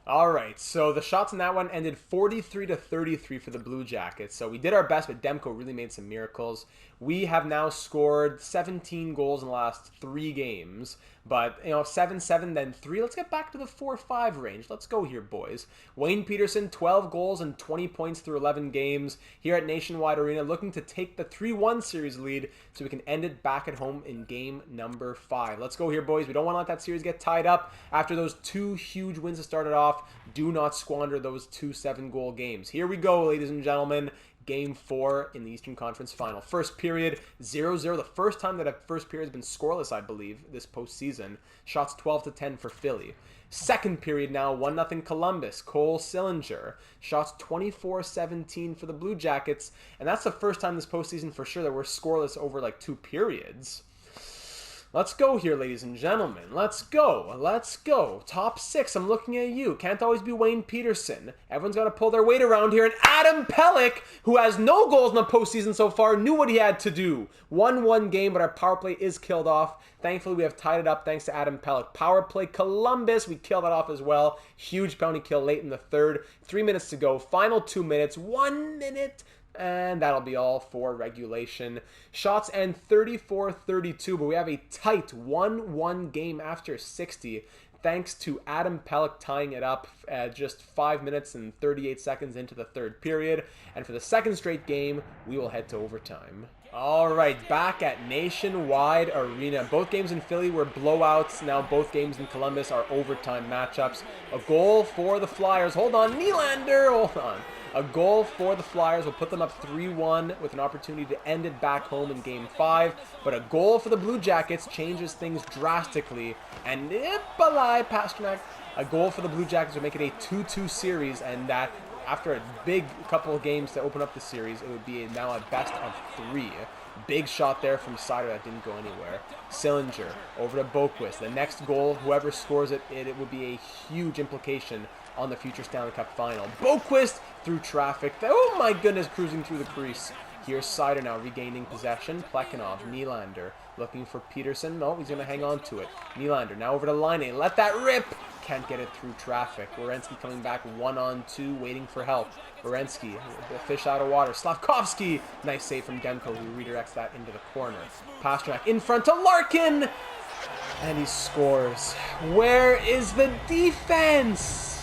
Alright, so the shots in that one ended 43-33 for the Blue Jackets. So we did our best, but Demko really made some miracles. We have now scored 17 goals in the last 3 games. But, 7-7, then 3. Let's get back to the 4-5 range. Let's go here, boys. Wayne Peterson, 12 goals and 20 points through 11 games here at Nationwide Arena, looking to take the 3-1 series lead so we can end it back at home in game number 5. Let's go here, boys. We don't want to let that series get tied up after those 2 huge wins that started off. Do not squander those 2 7-goal games. Here we go, ladies and gentlemen. Game 4 in the Eastern Conference Final. First period, 0-0. The first time that a first period has been scoreless, I believe, this postseason. Shots 12-10 for Philly. Second period now, 1-0 Columbus. Cole Sillinger. Shots 24-17 for the Blue Jackets. And that's the first time this postseason for sure that we're scoreless over like 2 periods. Let's go here, ladies and gentlemen. Let's go. Let's go. Top 6. I'm looking at you. Can't always be Wayne Peterson. Everyone's got to pull their weight around here. And Adam Pelech, who has no goals in the postseason so far, knew what he had to do. 1-1 game, but our power play is killed off. Thankfully, we have tied it up thanks to Adam Pelech. Power play Columbus. We killed that off as well. Huge penalty kill late in the third. 3 minutes to go. Final 2 minutes. 1 minute. And that'll be all for regulation. Shots end 34-32, but we have a tight 1-1 game after 60, thanks to Adam Pelech tying it up at just 5 minutes and 38 seconds into the third period. And for the second straight game, we will head to overtime. All right, back at Nationwide Arena. Both games in Philly were blowouts. Now both games in Columbus are overtime matchups. A goal for the Flyers. Hold on, Nylander. Hold on. A goal for the Flyers will put them up 3-1 with an opportunity to end it back home in Game 5. But a goal for the Blue Jackets changes things drastically. And Nikolai Pastrnak, a goal for the Blue Jackets will make it a 2-2 series. And that, after a big couple of games to open up the series, it would be now a best of 3. Big shot there from Seider that didn't go anywhere. Sillinger over to Boquist. The next goal, whoever scores it, it would be a huge implication on the future Stanley Cup final. Boquist through traffic. Oh my goodness, cruising through the crease. Here's Seider now regaining possession. Plekhanov, Nylander looking for Peterson. No, he's going to hang on to it. Nylander now over to Laine. Let that rip. Can't get it through traffic. Werenski coming back 1-on-2, waiting for help. Werenski, the fish out of water. Slavkovsky, nice save from Demko, who redirects that into the corner. Pastrnak in front to Larkin, and he scores. Where is the defense?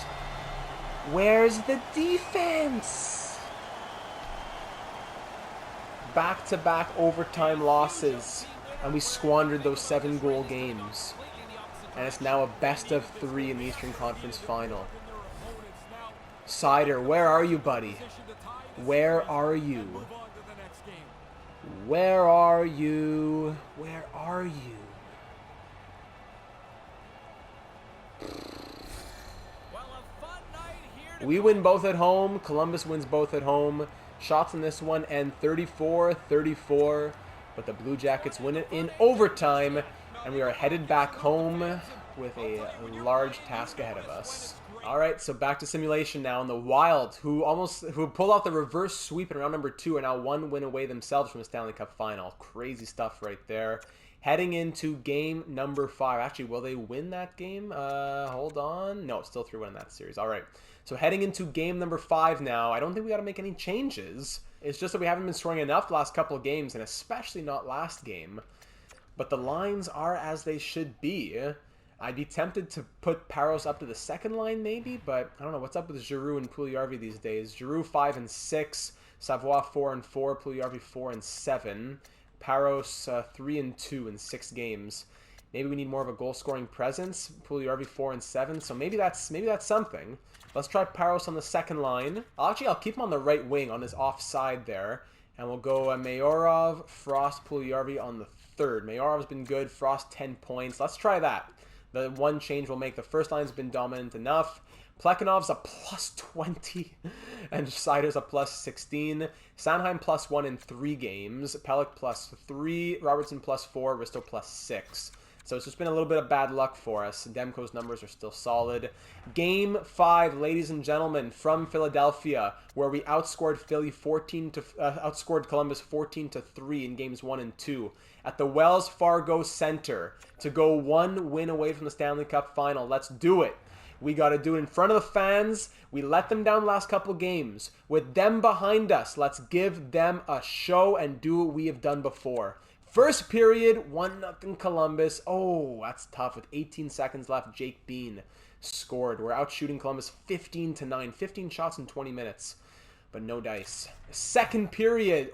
Where's the defense? Back-to-back overtime losses And we squandered those 7-goal games. And it's now a best of 3 in the Eastern Conference Final. Seider, where are you, buddy? Where are you? Where are you? Where are you? We win both at home. Columbus wins both at home. Shots in this one end 34-34. But the Blue Jackets win it in overtime. And we are headed back home with a large task ahead of us. Alright, so back to simulation now. And the Wild, who pulled off the reverse sweep in round number 2, are now 1 win away themselves from the Stanley Cup final. Crazy stuff right there. Heading into game number 5. Actually, will they win that game? Hold on. No, still 3-1 in that series. Alright. So heading into game number 5 now. I don't think we got to make any changes. It's just that we haven't been scoring enough the last couple of games, and especially not last game. But the lines are as they should be. I'd be tempted to put Parros up to the second line maybe, but I don't know. What's up with Giroux and Puljujarvi these days? Giroux 5 and 6. Savoie 4 and 4. Puljujarvi 4 and 7. Parros 3 and 2 in 6 games. Maybe we need more of a goal-scoring presence. Puljujarvi 4 and 7. So maybe that's something. Let's try Parros on the second line. I'll keep him on the right wing on his offside there. And we'll go Mayorov, Frost, Puljujarvi on the third. Mayorov's been good. Frost 10 points. Let's try that. The one change we'll make. The first line's been dominant enough. Plekhanov's a plus 20. And Seider's a plus 16. Sennheim plus 1 in 3 games. Pelech plus 3. Robertson plus 4. Risto plus 6. So it's just been a little bit of bad luck for us. Demko's numbers are still solid. Game 5, ladies and gentlemen, from Philadelphia, where we outscored outscored Columbus 14-3 in games 1 and 2 at the Wells Fargo Center to go 1 win away from the Stanley Cup final. Let's do it. We got to do it in front of the fans. We let them down the last couple games. With them behind us, let's give them a show and do what we have done before. First period, 1-0 Columbus. Oh, that's tough. With 18 seconds left, Jake Bean scored. We're out shooting Columbus 15-9. 15 shots in 20 minutes, but no dice. Second period.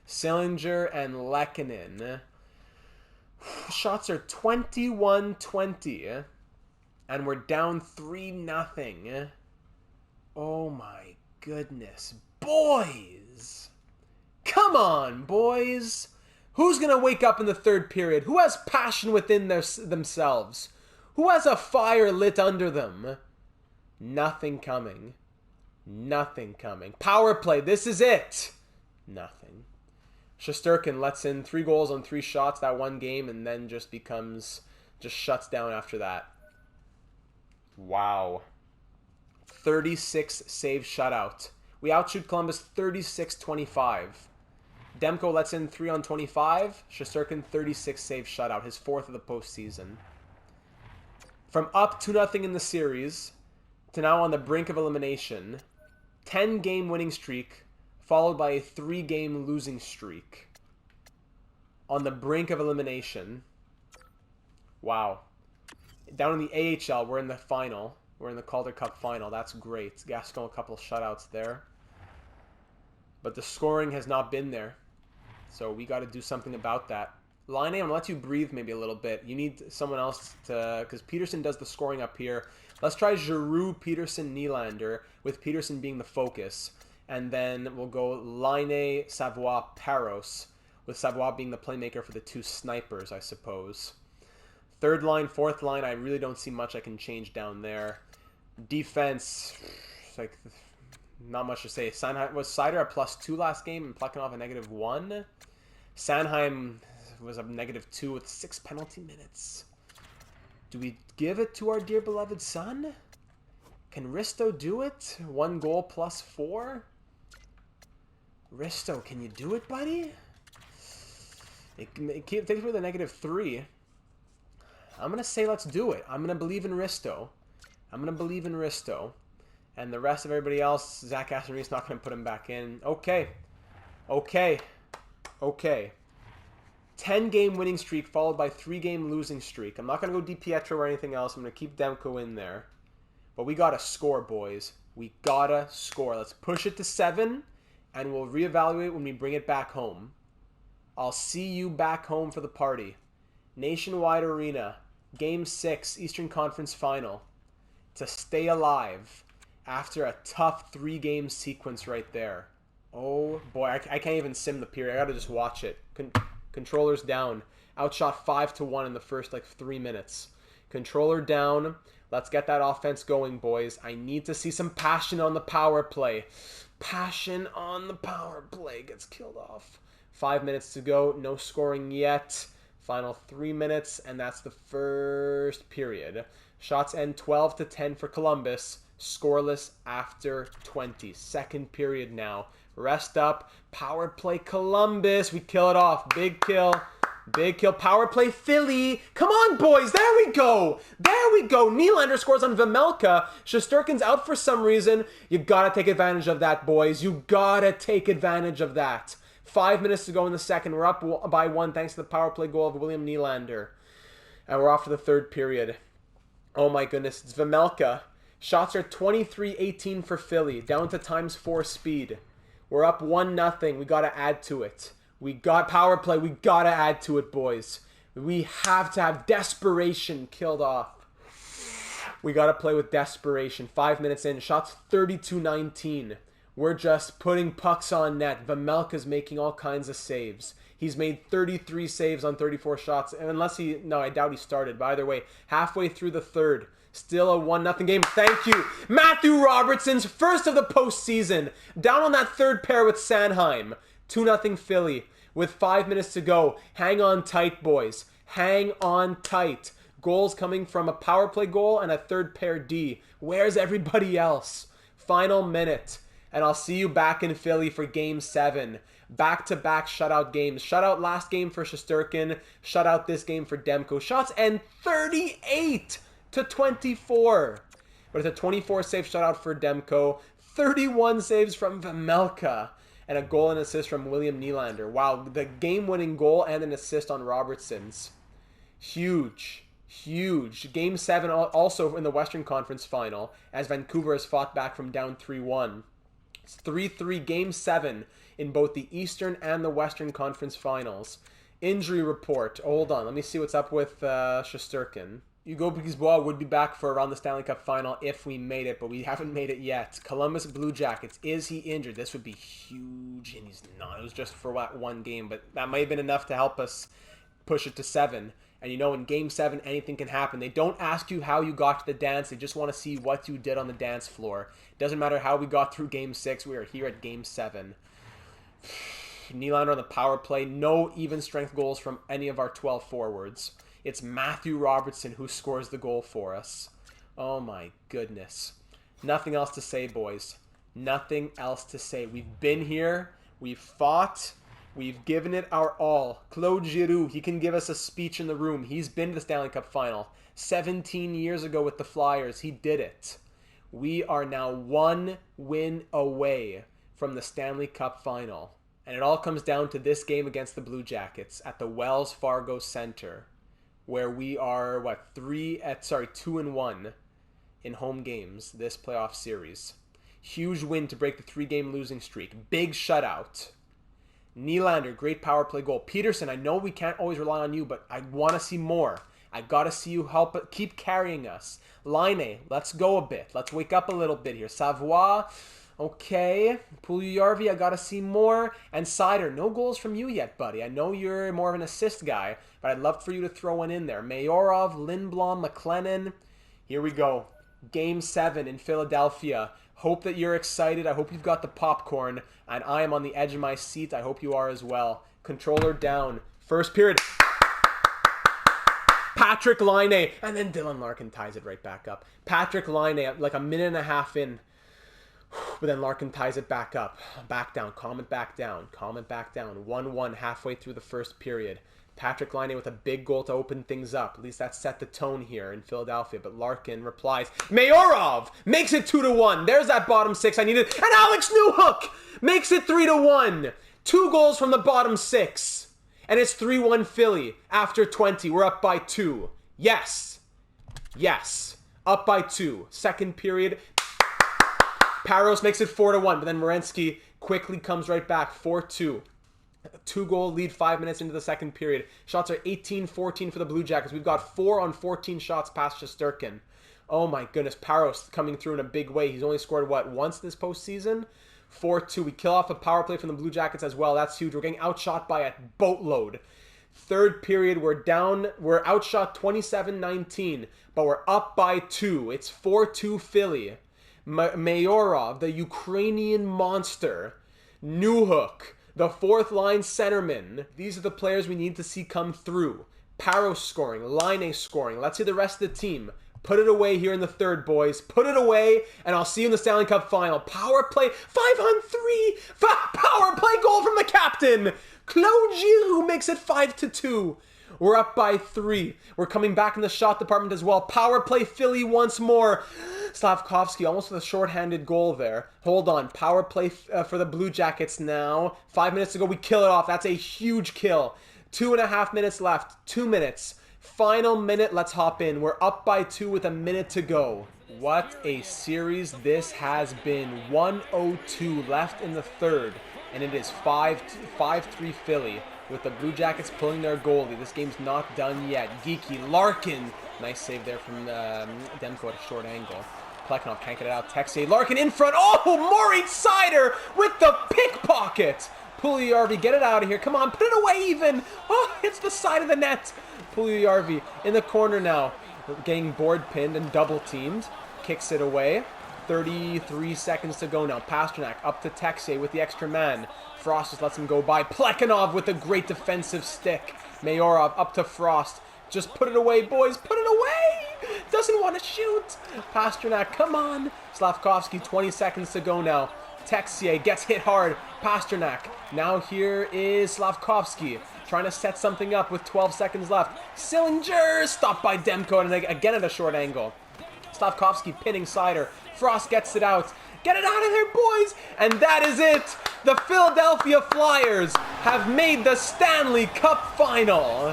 Sillinger and Lehkonen. Shots are 21-20, and we're down 3-0. Oh my goodness. Boys! Come on, boys! Who's going to wake up in the third period? Who has passion within themselves? Who has a fire lit under them? Nothing coming. Nothing coming. Power play, this is it! Nothing. Shesterkin lets in 3 goals on 3 shots that one game and then just shuts down after that. Wow. 36 save shutout. We outshoot Columbus 36-25. Demko lets in 3 on 25. Shesterkin 36 save shutout, his 4th of the postseason. From up 2-0 in the series to now on the brink of elimination, 10-game winning streak followed by a 3-game losing streak. On the brink of elimination. Wow. Down in the AHL, we're in the final. We're in the Calder Cup final. That's great. Gaston, a couple shutouts there. But the scoring has not been there. So we got to do something about that. Line A, I'm going to let you breathe maybe a little bit. You need someone else to... Because Peterson does the scoring up here. Let's try Giroux, Peterson, Nylander, with Peterson being the focus. And then we'll go Line, Savoie, Parros, with Savoie being the playmaker for the 2 snipers, I suppose. Third line, fourth line, I really don't see much I can change down there. Defense, like, not much to say. Sennheim, was Seider a +2 last game and Plekhanov a -1? Sennheim was a -2 with 6 penalty minutes. Do we give it to our dear beloved son? Can Risto do it? 1 goal +4? Risto, can you do it, buddy? It takes away the -3. I'm going to say let's do it. I'm going to believe in Risto. And the rest of everybody else, Zach Aston-Reese not going to put him back in. Okay. 10-game winning streak followed by 3-game losing streak. I'm not going to go DiPietro or anything else. I'm going to keep Demko in there. But we got to score, boys. We got to score. Let's push it to 7. and we'll reevaluate when we bring it back home. I'll see you back home for the party. Nationwide Arena, Game 6, Eastern Conference Final. To stay alive after a tough 3-game sequence right there. Oh boy, I can't even sim the period. I gotta just watch it. Controllers down. Outshot 5-1 in the first 3 minutes. Controller down. Let's get that offense going, boys. I need to see some passion on the power play. Passion on the power play gets killed off. 5 minutes to go. No scoring yet. Final 3 minutes, and that's the first period. Shots end 12-10 for Columbus. Scoreless after 20. Second period now. Rest up. Power play Columbus. We kill it off. Big kill. Big kill. Power play Philly. Come on, boys. There we go. There we go. Nylander scores on Vejmelka. Shesterkin's out for some reason. You gotta take advantage of that, boys. You gotta take advantage of that. 5 minutes to go in the second. We're up by 1 thanks to the power play goal of William Nylander. And we're off to the third period. Oh my goodness. It's Vejmelka. Shots are 23-18 for Philly. Down to ×4 speed. We're up 1-0. We gotta add to it. We got power play. We gotta add to it, boys. We have to have desperation killed off. We gotta play with desperation. 5 minutes in. Shots 32-19. We're just putting pucks on net. Vejmelka's making all kinds of saves. He's made 33 saves on 34 shots. Unless he... No, I doubt he started. But either way, halfway through the third. Still a 1-0 game. Thank you. Matthew Robertson's first of the postseason. Down on that third pair with Sennheim. 2-0 Philly with 5 minutes to go. Hang on tight, boys. Hang on tight. Goals coming from a power play goal and a third pair D. Where's everybody else? Final minute. And I'll see you back in Philly for Game 7. Back-to-back shutout games. Shutout last game for Shesterkin. Shutout this game for Demko. Shots end 38-24. But it's a 24-save shutout for Demko. 31 saves from Vejmelka. And a goal and assist from William Nylander. Wow, the game-winning goal and an assist on Robertson's. Huge. Huge. Game 7 also in the Western Conference Final as Vancouver has fought back from down 3-1. It's 3-3 Game 7 in both the Eastern and the Western Conference Finals. Injury report. Hold on. Let me see what's up with Shesterkin. Hugo Brisebois would be back for around the Stanley Cup Final if we made it, but we haven't made it yet. Columbus Blue Jackets. Is he injured? This would be huge, and he's not. It was just for one game, but that might have been enough to help us push it to 7. And you know, in Game 7, anything can happen. They don't ask you how you got to the dance. They just want to see what you did on the dance floor. It doesn't matter how we got through Game 6. We are here at Game 7. Nylander on the power play. No even strength goals from any of our 12 forwards. It's Matthew Robertson who scores the goal for us. Oh my goodness. Nothing else to say, boys. Nothing else to say. We've been here. We've fought. We've given it our all. Claude Giroux, he can give us a speech in the room. He's been to the Stanley Cup Final. 17 years ago with the Flyers, he did it. We are now 1 win away from the Stanley Cup Final. And it all comes down to this game against the Blue Jackets at the Wells Fargo Center, where we are, 2-1 in home games this playoff series. Huge win to break the 3-game losing streak. Big shutout. Nylander, great power play goal. Peterson, I know we can't always rely on you, but I want to see more. I got to see you help keep carrying us. Laine, let's go a bit. Let's wake up a little bit here. Savoie, okay. Puljujarvi, I got to see more. And Seider, no goals from you yet, buddy. I know you're more of an assist guy, but I'd love for you to throw one in there. Mayorov, Lindblom, McLennan. Here we go. Game 7 in Philadelphia. Hope that you're excited. I hope you've got the popcorn. And I am on the edge of my seat. I hope you are as well. Controller down. First period. Patrick Laine. And then Dylan Larkin ties it right back up. Patrick Laine, like a minute and a half in. But then Larkin ties it back up. Back down. Calm it back down. Calm it back down. 1-1 halfway through the first period. Patrick Laine with a big goal to open things up. At least that set the tone here in Philadelphia. But Larkin replies. Mayorov makes it 2-1. There's that bottom 6 I needed. And Alex Newhook makes it 3-1. 2 goals from the bottom 6. And it's 3-1 Philly. After 20, we're up by 2. Yes. Yes. Up by 2. Second period. Parros makes it 4-1, but then Werenski Quickly comes right back, 4-2. 2-goal lead 5 minutes into the second period. Shots are 18-14 for the Blue Jackets. We've got 4 on 14 shots past Shesterkin. Oh my goodness, Paros coming through in a big way. He's only scored, what, once this postseason? 4-2. We kill off a power play from the Blue Jackets as well. That's huge. We're getting outshot by a boatload. Third period, we're outshot 27-19, but we're up by 2. It's 4-2 Philly. Mayorov, the Ukrainian monster. Newhook, the fourth line centerman. These are the players we need to see come through. Paros scoring, Laine scoring. Let's see the rest of the team. Put it away here in the third, boys. Put it away, and I'll see you in the Stanley Cup final. Power play, 5-on-3. Power play goal from the captain. Claude Giroux makes it 5-2. We're up by 3. We're coming back in the shot department as well. Power play Philly once more. Slavkovsky almost with a shorthanded goal there. Hold on. Power play for the Blue Jackets now. 5 minutes to go. We kill it off. That's a huge kill. 2.5 minutes left. 2 minutes. Final minute. Let's hop in. We're up by 2 with a minute to go. What a series this has been. 1:02 left in the third. And it is 5-3 Philly with the Blue Jackets pulling their goalie. This game's not done yet. Geeky, Larkin. Nice save there from Demko at a short angle. Plekhanov can't get it out. Texier, Larkin in front. Oh, Moritz Seider with the pickpocket. Puljujarvi, get it out of here. Come on, put it away even. Oh, hits the side of the net. Puljujarvi in the corner now. Getting board pinned and double teamed. Kicks it away. 33 seconds to go now. Pasternak up to Texier with the extra man. Frost just lets him go by. Plekhanov with a great defensive stick. Mayorov up to Frost. Just put it away, boys. Put it away. Doesn't want to shoot. Pasternak, come on. Slavkovsky, 20 seconds to go now. Texier gets hit hard. Pasternak. Now here is Slavkovsky trying to set something up with 12 seconds left. Sillinger stopped by Demko and again at a short angle. Slavkovsky pinning Seider. Frost gets it out. Get it out of there, boys! And that is it! The Philadelphia Flyers have made the Stanley Cup final!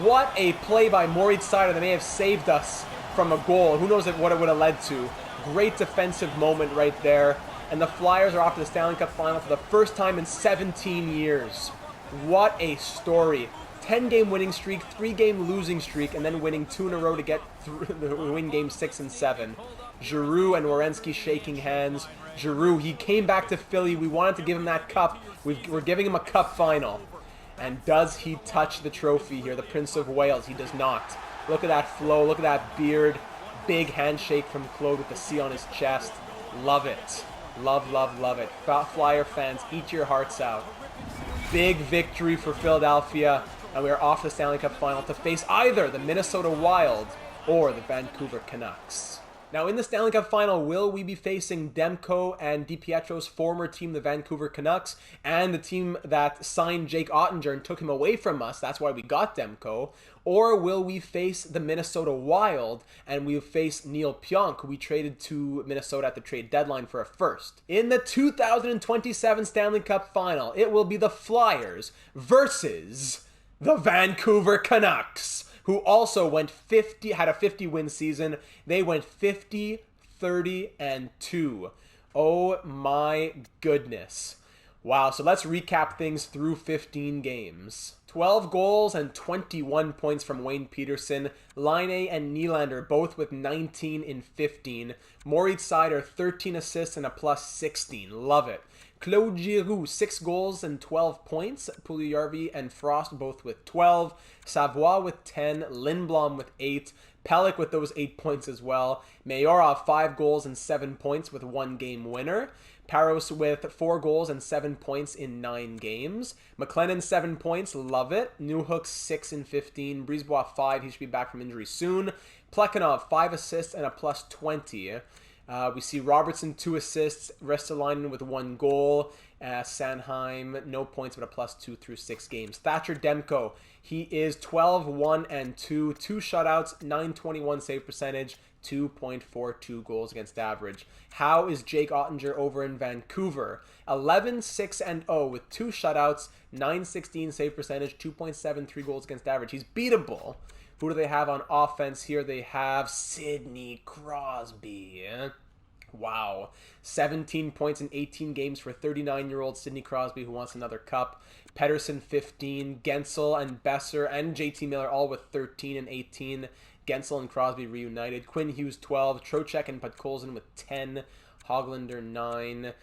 What a play by Moritz Seider that may have saved us from a goal. Who knows what it would have led to. Great defensive moment right there. And the Flyers are off to the Stanley Cup final for the first time in 17 years. What a story. 10-game winning streak, 3-game losing streak, and then winning 2 in a row to get through, win games 6 and 7. Giroux and Werenski shaking hands. Giroux, he came back to Philly. We wanted to give him that cup. We're giving him a cup final. And does he touch the trophy here, the Prince of Wales? He does not. Look at that flow. Look at that beard. Big handshake from Claude with the C on his chest. Love it. Love, love, love it. Flyer fans, eat your hearts out. Big victory for Philadelphia. And we are off the Stanley Cup final to face either the Minnesota Wild or the Vancouver Canucks. Now, in the Stanley Cup final, will we be facing Demko and DiPietro's former team, the Vancouver Canucks, and the team that signed Jake Ottinger and took him away from us? That's why we got Demko. Or will we face the Minnesota Wild and we'll face Neil Pionk, who we traded to Minnesota at the trade deadline for a first? In the 2027 Stanley Cup final, it will be the Flyers versus the Vancouver Canucks, who also had a 50-win season. They went 50, 30, and 2. Oh my goodness. Wow, so let's recap things through 15 games. 12 goals and 21 points from Wayne Peterson. Laine and Nylander both with 19 in 15. Moritz Seider, 13 assists and a plus 16. Love it. Claude Giroux, 6 goals and 12 points. Puljujarvi and Frost both with 12. Savoie with 10. Lindblom with 8. Pelech with those 8 points as well. Mayorov, 5 goals and 7 points with 1 game winner. Paros with 4 goals and 7 points in 9 games. McLennan, 7 points. Love it. Newhook, 6 in 15. Brisebois, 5. He should be back from injury soon. Plekhanov, 5 assists and a plus 20. We see Robertson, 2 assists. Ristolainen with 1 goal. Sennheim, no points, but a plus 2 through 6 games. Thatcher Demko, he is 12, 1, and 2. 2 shutouts, 921 save percentage, 2.42 goals against average. How is Jake Ottinger over in Vancouver? 11, 6, and 0 with 2 shutouts, 916 save percentage, 2.73 goals against average. He's beatable. Who do they have on offense here? They have Sidney Crosby. Wow. 17 points in 18 games for 39-year-old Sidney Crosby, who wants another cup. Pettersson, 15. Gensel and Besser and JT Miller all with 13 and 18. Gensel and Crosby reunited. Quinn Hughes, 12. Trocheck and Podkolzin with 10. Hoglander, 9.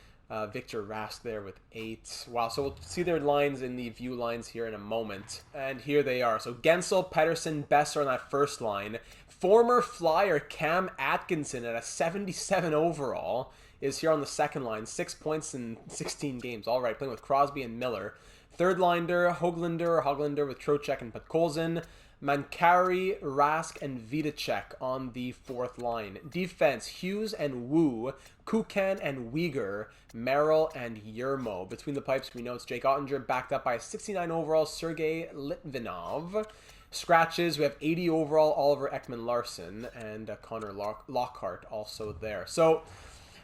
Victor Rask there with 8. Wow, so we'll see their lines in the view lines here in a moment. And here they are. So Gensel, Pettersson, Besser on that first line. Former Flyer Cam Atkinson at a 77 overall is here on the second line. 6 points in 16 games. All right, playing with Crosby and Miller. Third liner, Hoglander with Trocheck and Podkolzin. Mankari, Rask, and Vidacek on the fourth line. Defense, Hughes and Wu, Kukan and Uyghur, Merrill and Yermo. Between the pipes, we know it's Jake Ottinger, backed up by a 69 overall Sergei Litvinov. Scratches, we have 80 overall Oliver Ekman-Larsson, and Connor Lockhart also there. So,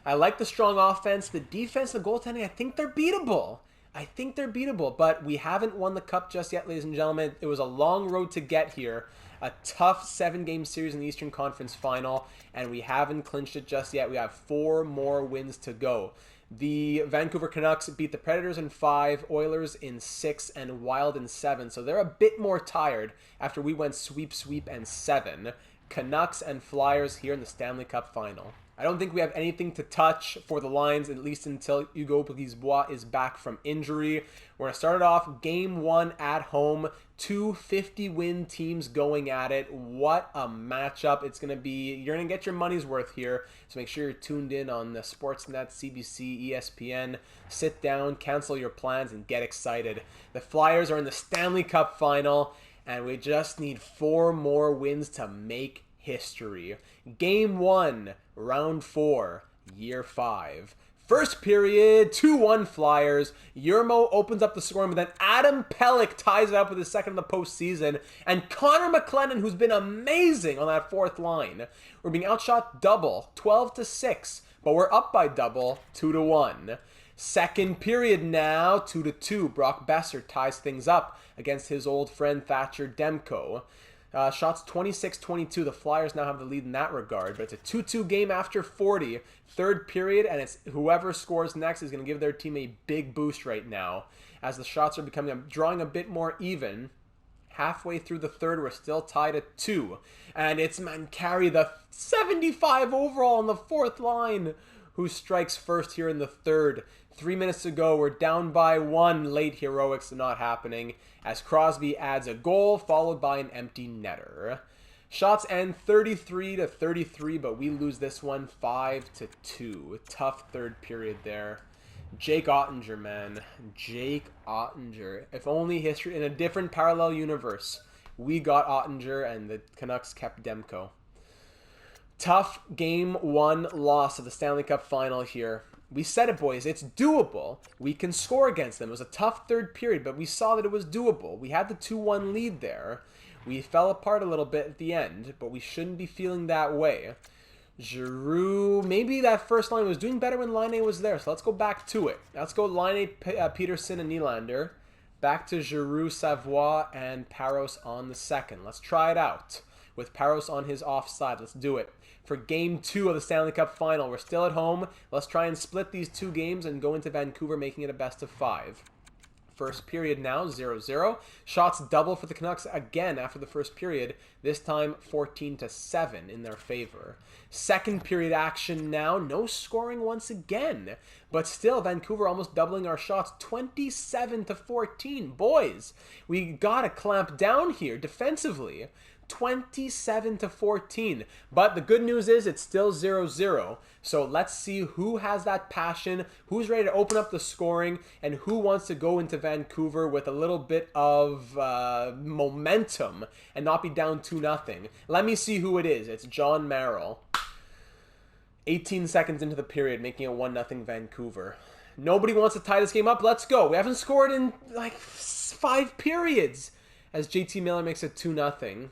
I like the strong offense. The defense, the goaltending, I think they're beatable. But we haven't won the cup just yet, ladies and gentlemen. It was a long road to get here. A tough 7-game series in the Eastern Conference Final, and we haven't clinched it just yet. We have 4 more wins to go. The Vancouver Canucks beat the Predators in 5, Oilers in 6, and Wild in 7. So they're a bit more tired after we went sweep, and 7. Canucks and Flyers here in the Stanley Cup Final. I don't think we have anything to touch for the lines, at least until Hugo Brisebois is back from injury. We're going to start it off Game 1 at home. 2 50-win teams going at it. What a matchup it's going to be. You're going to get your money's worth here, so make sure you're tuned in on the Sportsnet, CBC, ESPN. Sit down, cancel your plans, and get excited. The Flyers are in the Stanley Cup Final, and we just need 4 more wins to make history. Game 1, Round 4, Year 5. First period, 2-1 Flyers. Yermo opens up the scoring, but then Adam Pelech ties it up with his second of the postseason. And Connor McLennan, who's been amazing on that fourth line. We're being outshot double, 12-6, but we're up by double, 2-1. Second period now, 2-2. Brock Besser ties things up against his old friend Thatcher Demko. Shots 26-22. The Flyers now have the lead in that regard, but it's a 2-2 game after 40. Third period, and it's whoever scores next is going to give their team a big boost right now, as the shots are drawing a bit more even. Halfway through the third, we're still tied at 2, and it's Mankari, the 75 overall on the fourth line, who strikes first here in the third. 3 minutes to go, we're down by 1. Late heroics not happening, as Crosby adds a goal, followed by an empty netter. Shots end 33-33, but we lose this one 5-2. Tough third period there. Jake Ottinger, man. Jake Ottinger. If only history, in a different parallel universe, we got Ottinger and the Canucks kept Demko. Tough Game 1 loss of the Stanley Cup Final here. We said it, boys. It's doable. We can score against them. It was a tough third period, but we saw that it was doable. We had the 2-1 lead there. We fell apart a little bit at the end, but we shouldn't be feeling that way. Giroux, maybe that first line was doing better when Laine was there, so let's go back to it. Let's go Laine, Peterson, and Nylander. Back to Giroux, Savoie, and Parros on the second. Let's try it out with Parros on his offside. Let's do it. For Game 2 of the Stanley Cup Final, we're still at home. Let's try and split these 2 games and go into Vancouver, making it a best of 5. First period now, 0-0. Shots double for the Canucks again after the first period, this time 14-7 in their favor. Second period action now, no scoring once again, but still Vancouver almost doubling our shots, 27-14. Boys, we gotta clamp down here defensively. 27-14. But the good news is it's still 0-0. So let's see who has that passion, who's ready to open up the scoring, and who wants to go into Vancouver with a little bit of momentum and not be down 2-0. Let me see who it is. It's John Merrill. 18 seconds into the period, making it 1-0 Vancouver. Nobody wants to tie this game up. Let's go. We haven't scored in like 5 periods as JT Miller makes it 2-0.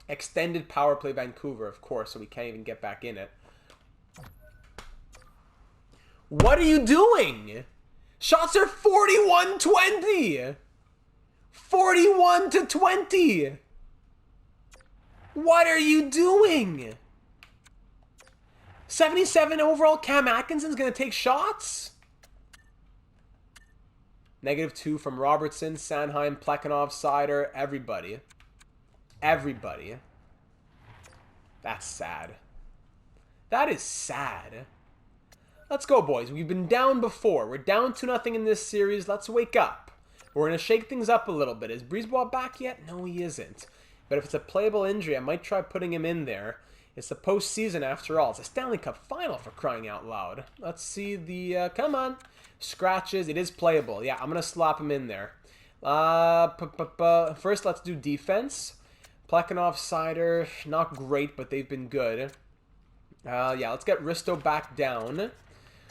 Extended power play Vancouver, of course, so we can't even get back in it. What are you doing? Shots are 41-20. 41-20. What are you doing? 77 overall, Cam Atkinson's going to take shots? -2 from Robertson, Sennheim, Plekhanov, Seider, everybody. Everybody. That's sad. That is sad. Let's go, boys. We've been down before. We're down 2-0 in this series. Let's wake up. We're going to shake things up a little bit. Is Brisebois back yet? No, he isn't. But if it's a playable injury, I might try putting him in there. It's the postseason after all. It's a Stanley Cup final, for crying out loud. Let's see the... come on. Scratches. It is playable. Yeah, I'm going to slap him in there. First, let's do defense. Plekhanov, Seider, not great, but they've been good. Yeah, let's get Risto back down.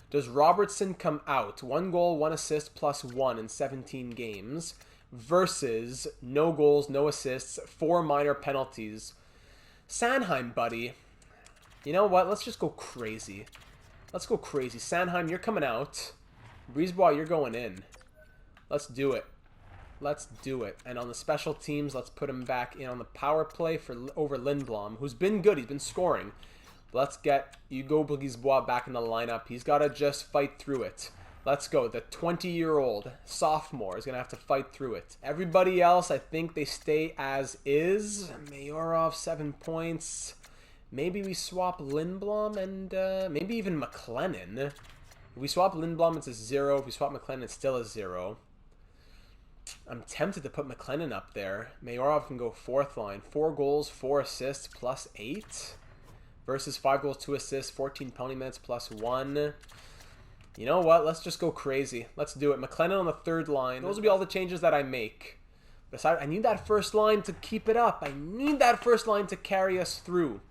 Does Robertson come out? 1 goal, 1 assist, +1 in 17 games. Versus no goals, no assists, 4 minor penalties. Sennheim, buddy. You know what? Let's just go crazy. Let's go crazy. Sennheim, you're coming out. Brisebois, you're going in. Let's do it. Let's do it. And on the special teams, let's put him back in on the power play for over Lindblom, who's been good. He's been scoring. Let's get Hugo Brisebois back in the lineup. He's got to just fight through it. Let's go. The 20-year-old sophomore is going to have to fight through it. Everybody else, I think they stay as is. Mayorov, 7 points. Maybe we swap Lindblom and maybe even McLennan. If we swap Lindblom, it's a 0. If we swap McLennan, it's still a 0. I'm tempted to put McLennan up there. Mayorov can go 4th line. 4 goals, 4 assists, +8. Versus 5 goals, 2 assists, 14 penalty minutes, +1. You know what? Let's just go crazy. Let's do it. McLennan on the 3rd line. Those will be all the changes that I make. Besides, I need that first line to keep it up. I need that first line to carry us through.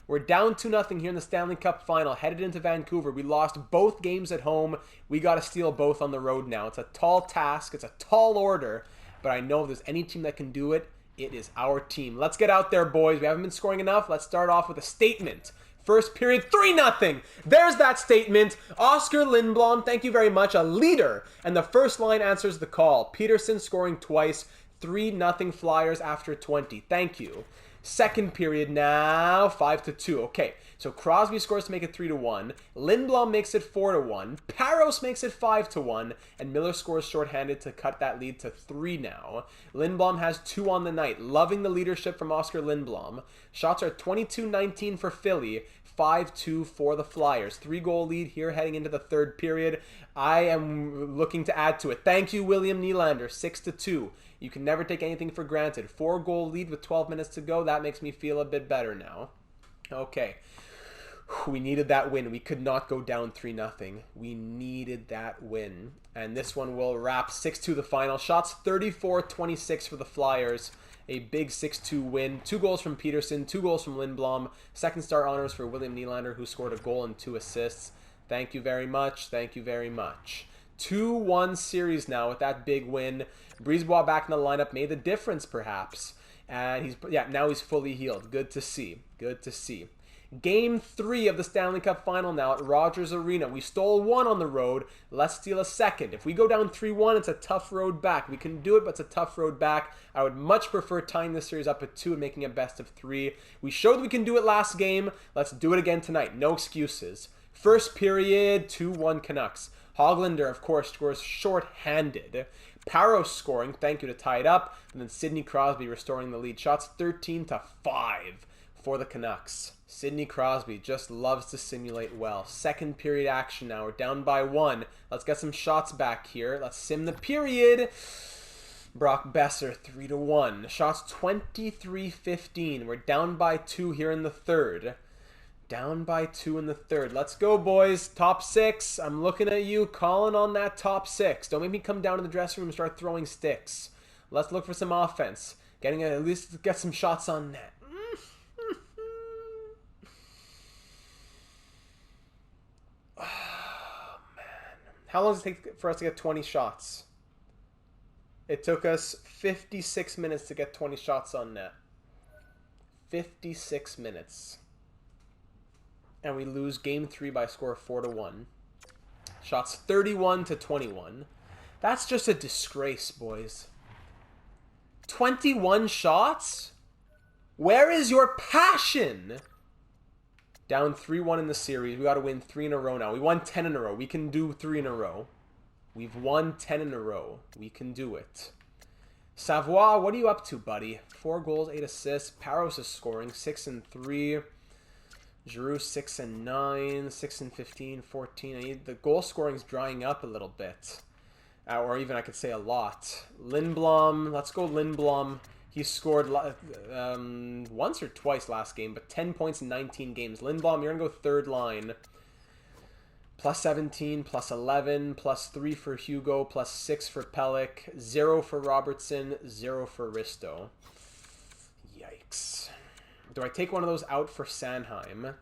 We're down 2-0 here in the Stanley Cup final. Headed into Vancouver. We lost both games at home. We got to steal both on the road now. It's a tall task. It's a tall order. But I know if there's any team that can do it, it is our team. Let's get out there, boys. We haven't been scoring enough. Let's start off with a statement. First period, 3-0. There's that statement. Oscar Lindblom, thank you very much, a leader. And the first line answers the call. Peterson scoring twice, 3-0 Flyers after 20. Thank you. Second period now, 5-2. Okay, so Crosby scores to make it 3-1. Lindblom makes it 4-1. Parros makes it 5-1. And Miller scores shorthanded to cut that lead to 3 now. Lindblom has 2 on the night. Loving the leadership from Oscar Lindblom. Shots are 22-19 for Philly. 5-2 for the Flyers. 3-goal lead here heading into the third period. I am looking to add to it. Thank you, William Nylander. 6-2. You can never take anything for granted. 4-goal lead with 12 minutes to go. That makes me feel a bit better now. Okay. We needed that win. We could not go down 3-0. We needed that win. And this one will wrap 6-2 the final. Shots 34-26 for the Flyers. A big 6-2 win. 2 goals from Peterson, 2 goals from Lindblom. Second star honors for William Nylander, who scored a goal and 2 assists. Thank you very much. Thank you very much. 2-1 series now with that big win. Brisebois back in the lineup made the difference, perhaps. And now he's fully healed. Good to see. Good to see. Game 3 of the Stanley Cup final now at Rogers Arena. We stole 1 on the road. Let's steal a second. If we go down 3-1, it's a tough road back. We can do it, but it's a tough road back. I would much prefer tying this series up at 2 and making a best of 3. We showed we can do it last game. Let's do it again tonight. No excuses. First period, 2-1 Canucks. Höglander, of course, scores short-handed. Parros scoring, thank you, to tie it up. And then Sidney Crosby restoring the lead. Shots 13-5 for the Canucks. Sidney Crosby just loves to simulate well. Second period action now. We're down by 1. Let's get some shots back here. Let's sim the period. Brock Besser, 3-1. Shots 23-15. We're down by 2 here in the third. Down by 2 in the third. Let's go, boys. Top 6. I'm looking at you, calling on that top 6. Don't make me come down to the dressing room and start throwing sticks. Let's look for some offense. At least get some shots on net. Oh, man. How long does it take for us to get 20 shots? It took us 56 minutes to get 20 shots on net. 56 minutes. And we lose game 3 by a score of 4-1. Shots 31-21. That's just a disgrace, boys. 21 shots? Where is your passion? Down 3-1 in the series. We got to win 3 in a row now. We won 10 in a row. We can do 3 in a row. We've won 10 in a row. We can do it. Savoie, what are you up to, buddy? 4 goals, 8 assists. Paros is scoring 6 and 3. Giroux 6 and 9, 6 and 15, 14. The goal scoring's drying up a little bit. Or even I could say a lot. Lindblom, let's go Lindblom. He scored once or twice last game, but 10 points in 19 games. Lindblom, you're going to go third line. Plus 17, plus 11, plus 3 for Hugo, plus 6 for Pellick, 0 for Robertson, 0 for Risto. Yikes. Do I take one of those out for Sennheim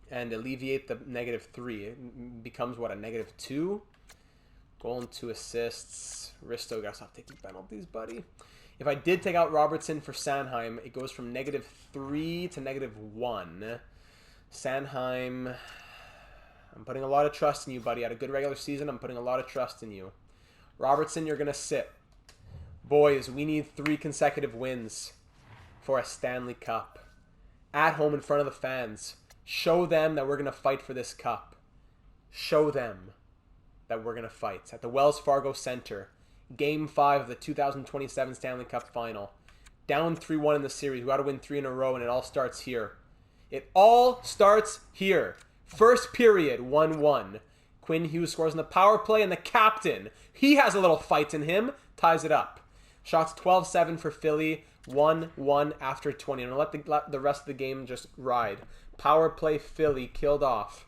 and alleviate the -3? It becomes, what, a -2? Goal and 2 assists. Risto, gotta stop taking penalties, buddy. If I did take out Robertson for Sennheim, it goes from -3 to -1. Sennheim, I'm putting a lot of trust in you, buddy. Had a good regular season. I'm putting a lot of trust in you. Robertson, you're going to sit. Boys, we need 3 consecutive wins for a Stanley Cup. At home in front of the fans. Show them that we're going to fight for this cup. Show them that we're going to fight. At the Wells Fargo Center. Game 5 of the 2027 Stanley Cup Final. Down 3-1 in the series. We got to win 3 in a row, and it all starts here. It all starts here. First period, 1-1. Quinn Hughes scores in the power play, and the captain, he has a little fight in him, ties it up. Shots 12-7 for Philly, 1-1 after 20. I'm going to let the rest of the game just ride. Power play, Philly, killed off.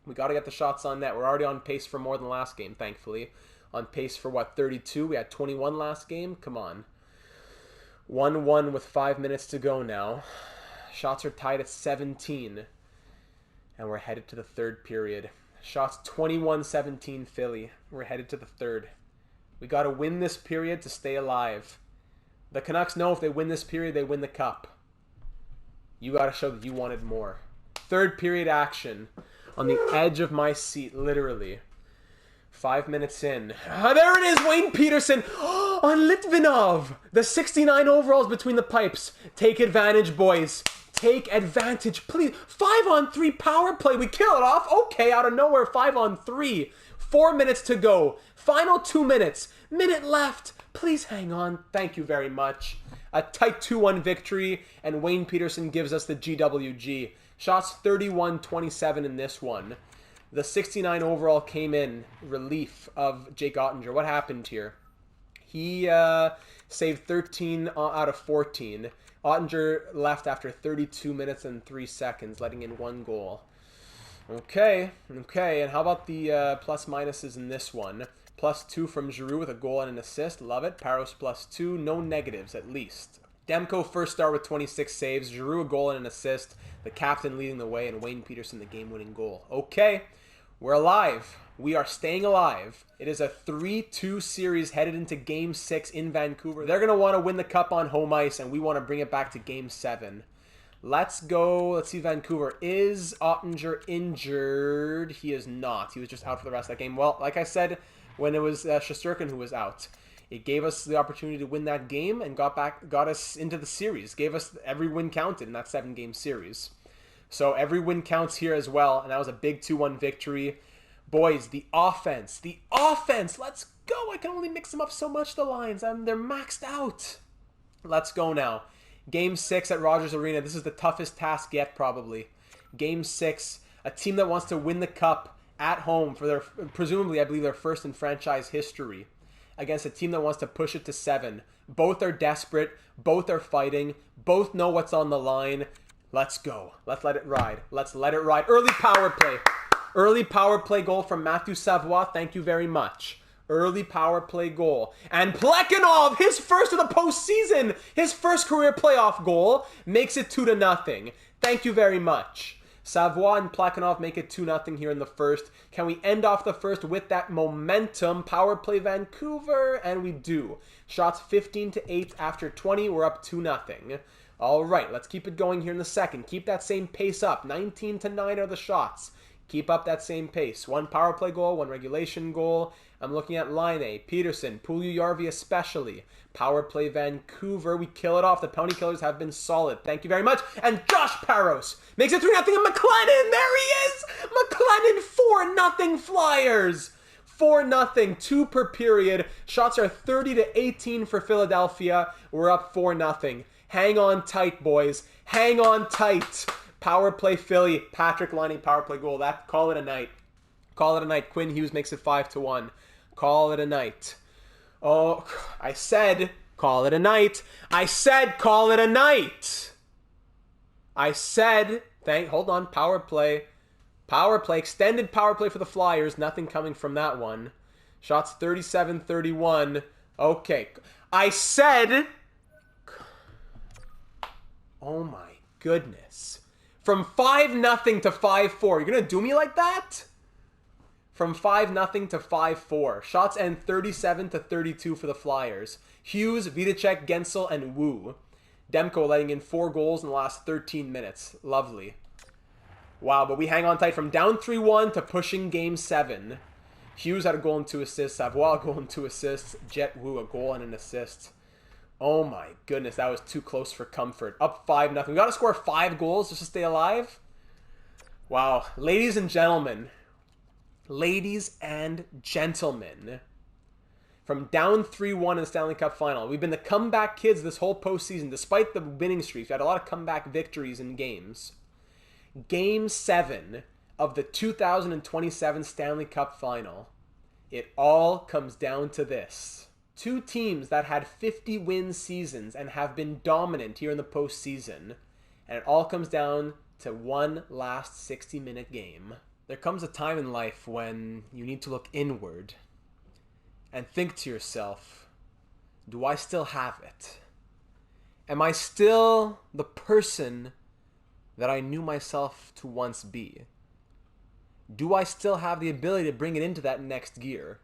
We got to get the shots on net. We're already on pace for more than last game, thankfully. On pace for, what, 32? We had 21 last game? Come on. 1-1 with 5 minutes to go now. Shots are tied at 17. And we're headed to the third period. Shots 21-17 Philly. We're headed to the third. We got to win this period to stay alive. The Canucks know if they win this period, they win the cup. You got to show that you wanted more. Third period action. On the edge of my seat, literally. 5 minutes in. There it is, Wayne Peterson on Litvinov. The 69 overalls between the pipes. Take advantage, boys. Take advantage, please. 5-on-3 power play. We kill it off. Okay, out of nowhere, 5-on-3. 4 minutes to go. Final 2 minutes. Minute left. Please hang on. Thank you very much. A tight 2-1 victory, and Wayne Peterson gives us the GWG. Shots 31-27 in this one. The 69 overall came in relief of Jake Ottinger. What happened here? He saved 13 out of 14. Ottinger left after 32 minutes and 3 seconds, letting in 1 goal. Okay. And how about the plus minuses in this one? +2 from Giroux with a goal and an assist. Love it. Paros +2. No negatives, at least. Demko first star with 26 saves. Giroux a goal and an assist. The captain leading the way, and Wayne Peterson the game-winning goal. Okay. We're alive. We are staying alive. It is a 3-2 series headed into Game 6 in Vancouver. They're going to want to win the cup on home ice, and we want to bring it back to Game 7. Let's go. Let's see Vancouver. Is Ottinger injured? He is not. He was just out for the rest of that game. Well, like I said, when it was Shesterkin who was out, it gave us the opportunity to win that game and got us into the series. Gave us every win counted in that 7-game series. So every win counts here as well, and that was a big 2-1 victory. Boys, the offense, let's go. I can only mix them up so much, the lines. They're maxed out. Let's go now. Game 6 at Rogers Arena. This is the toughest task yet, probably. Game 6, a team that wants to win the cup at home for their, presumably, I believe, their first in franchise history, against a team that wants to push it to 7. Both are desperate. Both are fighting. Both know what's on the line. Let's go. Let's let it ride. Let's let it ride. Early power play. Early power play goal from Matthew Savoie. Thank you very much. Early power play goal. And Plekhanov, his first of the postseason, his first career playoff goal, makes it 2-0. Thank you very much. Savoie and Plekhanov make it 2-0 here in the first. Can we end off the first with that momentum? Power play Vancouver, and we do. Shots 15-8 after 20. We're up 2-0. All right, let's keep it going here in the second. Keep that same pace up. 19-9 are the shots. Keep up that same pace. 1 power play goal, 1 regulation goal. I'm looking at Line, Peterson, Puljujärvi especially. Power play Vancouver. We kill it off. The penalty killers have been solid. Thank you very much. And Josh Parros makes it 3-0 and McLennan. There he is. McLennan 4-0 Flyers. 4-0, 2 per period. Shots are 30-18 for Philadelphia. We're up 4-0. Hang on tight, boys. Hang on tight. Power play Philly. Patrick Laine power play goal. Call it a night. Call it a night. Quinn Hughes makes it 5-1. Call it a night. Oh, I said call it a night. I said call it a night. I said, hold on, power play. Power play, extended power play for the Flyers. Nothing coming from that one. Shots 37-31. Okay. I said, oh my goodness. From 5-0 to 5-4. You're going to do me like that? From 5-0 to 5-4. Shots end 37-32 for the Flyers. Hughes, Vidicek, Gensel, and Wu. Demko letting in 4 goals in the last 13 minutes. Lovely. Wow, but we hang on tight from down 3-1 to pushing Game 7. Hughes had a goal and 2 assists. Savoie a goal and 2 assists. Jet Wu a goal and an assist. Oh my goodness, that was too close for comfort. Up 5-0. We got to score 5 goals just to stay alive? Wow. Ladies and gentlemen, from down 3-1 in the Stanley Cup final, we've been the comeback kids this whole postseason. Despite the winning streaks, we had a lot of comeback victories in games. Game 7 of the 2027 Stanley Cup final. It all comes down to this. 2 teams that had 50-win seasons and have been dominant here in the postseason. And it all comes down to one last 60-minute game. There comes a time in life when you need to look inward and think to yourself, do I still have it? Am I still the person that I knew myself to once be? Do I still have the ability to bring it into that next gear?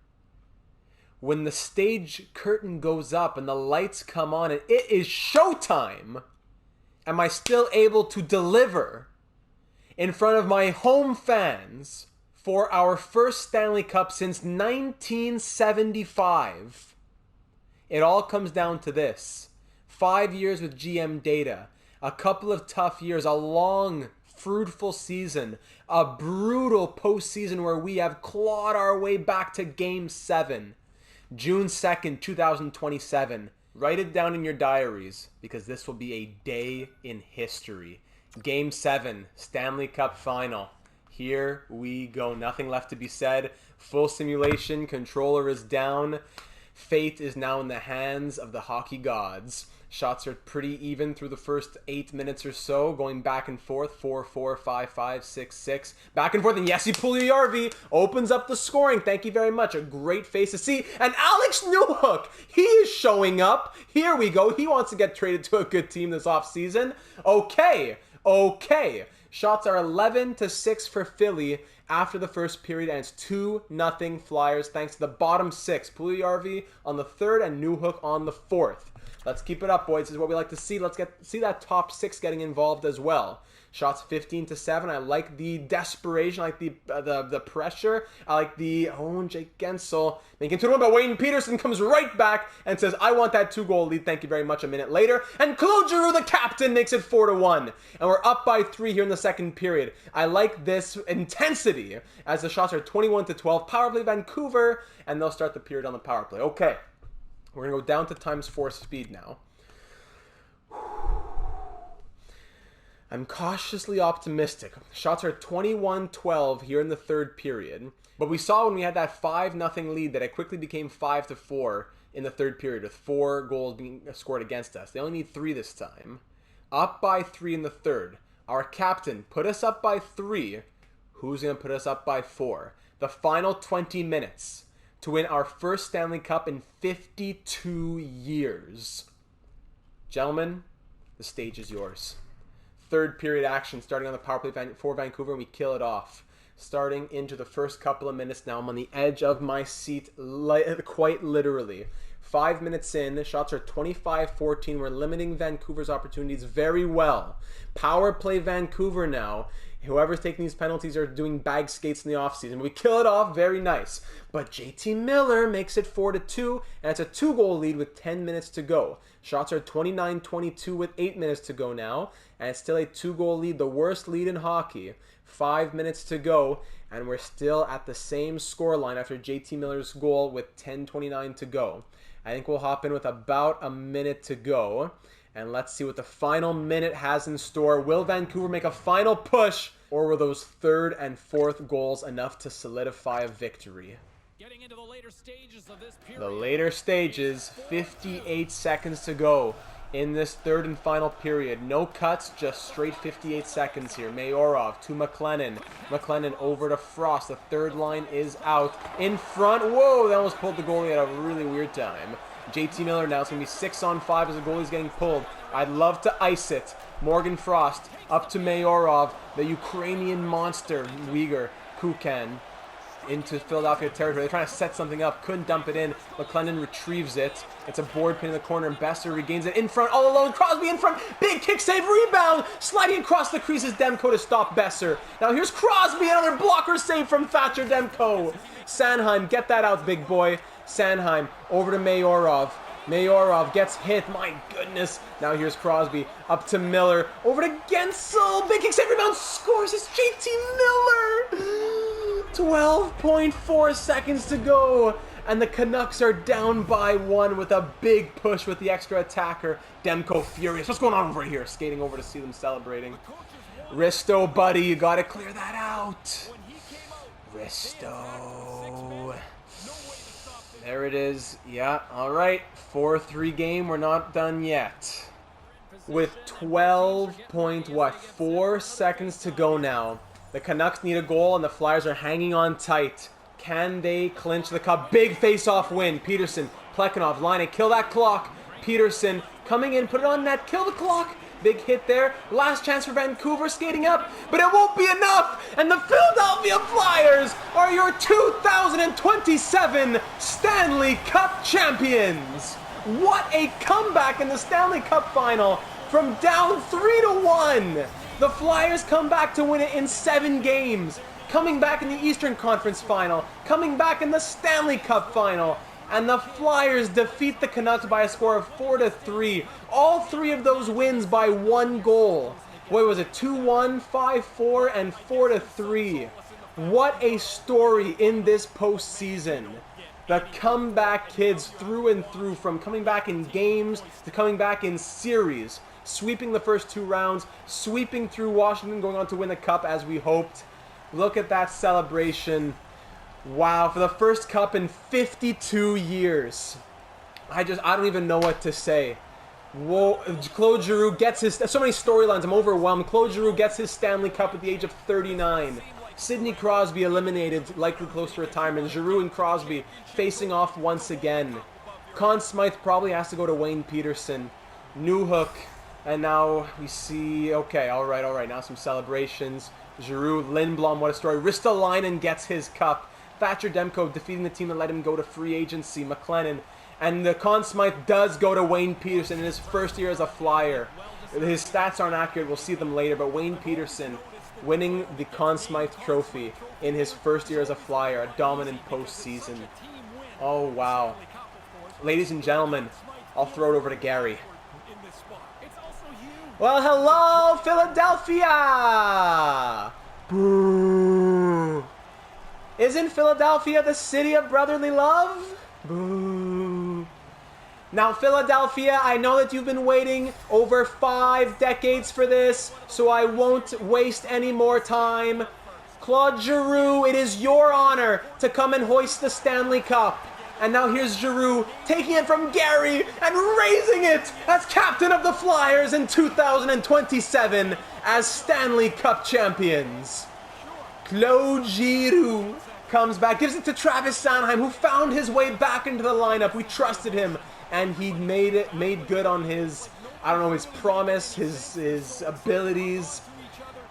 When the stage curtain goes up and the lights come on and it is showtime, am I still able to deliver in front of my home fans for our first Stanley Cup since 1975? It all comes down to this. 5 years with GM data, a couple of tough years, a long, fruitful season, a brutal postseason where we have clawed our way back to Game 7. June 2nd, 2027. Write it down in your diaries because this will be a day in history. Game 7, Stanley Cup final. Here we go. Nothing left to be said. Full simulation. Controller is down. Fate is now in the hands of the hockey gods. Shots are pretty even through the first 8 minutes or so, going back and forth, 4-4, 5-5, 6-6, back and forth, and Jesse Puljujärvi opens up the scoring. Thank you very much. A great face to see. And Alex Newhook, he is showing up. Here we go. He wants to get traded to a good team this offseason. Okay. Shots are 11-6 for Philly after the first period, and it's 2-0 Flyers thanks to the bottom 6. Puljujärvi on the 3rd and Newhook on the 4th. Let's keep it up, boys. This is what we like to see. Let's see that top 6 getting involved as well. Shots 15-7. I like the desperation. I like the pressure. I like the Jake Gensel making 2-1, but Wayne Peterson comes right back and says, I want that 2-goal lead. Thank you very much. A minute later, and Claude Giroux, the captain, makes it 4-1. And we're up by 3 here in the second period. I like this intensity as the shots are 21-12. Power play Vancouver, and they'll start the period on the power play. Okay. We're going to go down to ×4 speed now. I'm cautiously optimistic. Shots are 21-12 here in the third period. But we saw when we had that 5-0 lead that it quickly became 5-4 in the third period with 4 goals being scored against us. They only need 3 this time. Up by 3 in the third. Our captain put us up by 3. Who's going to put us up by 4? The final 20 minutes to win our first Stanley Cup in 52 years. Gentlemen, the stage is yours. Third period action starting on the power play for Vancouver, and we kill it off. Starting into the first couple of minutes now, I'm on the edge of my seat, quite literally. 5 minutes in, shots are 25-14. We're limiting Vancouver's opportunities very well. Power play Vancouver now. Whoever's taking these penalties are doing bag skates in the offseason. We kill it off, very nice. But JT Miller makes it 4-2, and it's a 2-goal lead with 10 minutes to go. Shots are 29-22 with 8 minutes to go now, and it's still a 2-goal lead, the worst lead in hockey. 5 minutes to go, and we're still at the same scoreline after JT Miller's goal with 10:29 to go. I think we'll hop in with about a minute to go, and let's see what the final minute has in store. Will Vancouver make a final push, or were those third and fourth goals enough to solidify a victory? Getting into the later stages of this period. The later stages, 58 seconds to go in this third and final period. No cuts, just straight 58 seconds here. Mayorov to McLennan. McLennan over to Frost. The third line is out. In front. Whoa, they almost pulled the goalie at a really weird time. JT Miller now. It's going to be 6-on-5 as the goalie's getting pulled. I'd love to ice it. Morgan Frost up to Mayorov. The Ukrainian monster, Uyghur, Kukan, into Philadelphia territory. They're trying to set something up. Couldn't dump it in. McLennan retrieves it. It's a board pin in the corner, and Besser regains it in front, all alone. Crosby in front. Big kick save, rebound. Sliding across the crease is Demko to stop Besser. Now here's Crosby. Another blocker save from Thatcher Demko. Sennheim, get that out, big boy. Sennheim over to Mayorov. Mayorov gets hit. My goodness. Now here's Crosby. Up to Miller. Over to Gensel. Big kick save, rebound. Scores. It's JT Miller. 12.4 seconds to go, and the Canucks are down by 1 with a big push with the extra attacker. Demko furious. What's going on over here? Skating over to see them celebrating. Risto, buddy, you gotta clear that out. Risto. There it is. Yeah, all right. 4-3 game. We're not done yet. With 12.4 seconds to go now. The Canucks need a goal, and the Flyers are hanging on tight. Can they clinch the cup? Big face-off win. Peterson, Plekhanov, line, kill that clock. Peterson coming in, put it on net, kill the clock. Big hit there. Last chance for Vancouver, skating up, but it won't be enough. And the Philadelphia Flyers are your 2027 Stanley Cup champions. What a comeback in the Stanley Cup final from down 3-1. The Flyers come back to win it in 7 games, coming back in the Eastern Conference Final, coming back in the Stanley Cup Final, and the Flyers defeat the Canucks by a score of 4-3. All 3 of those wins by 1 goal. Boy, was it 2-1, 5-4, and 4-3. What a story in this postseason. The comeback kids through and through, from coming back in games to coming back in series. Sweeping the first 2 rounds, sweeping through Washington, going on to win the cup as we hoped. Look at that celebration. Wow, for the first cup in 52 years. I don't even know what to say. Whoa, Claude Giroux gets his, so many storylines, I'm overwhelmed. Claude Giroux gets his Stanley Cup at the age of 39. Sidney Crosby eliminated, likely close to retirement. Giroux and Crosby facing off once again. Conn Smythe probably has to go to Wayne Peterson. Newhook. And now we see, okay, all right. Now some celebrations. Giroux, Lindblom, what a story. Ristolainen gets his cup. Thatcher Demko defeating the team that let him go to free agency. McLennan. And the Conn Smythe does go to Wayne Peterson in his first year as a Flyer. His stats aren't accurate. We'll see them later. But Wayne Peterson winning the Conn Smythe Trophy in his first year as a Flyer. A dominant postseason. Oh, wow. Ladies and gentlemen, I'll throw it over to Gary. Well, hello, Philadelphia! Boo! Isn't Philadelphia the city of brotherly love? Boo! Now, Philadelphia, I know that you've been waiting over 5 decades for this, so I won't waste any more time. Claude Giroux, it is your honor to come and hoist the Stanley Cup. And now here's Giroux taking it from Gary and raising it as captain of the Flyers in 2027 as Stanley Cup champions. Claude Giroux comes back, gives it to Travis Sennheim, who found his way back into the lineup. We trusted him, and he made good on his, his promise, his abilities.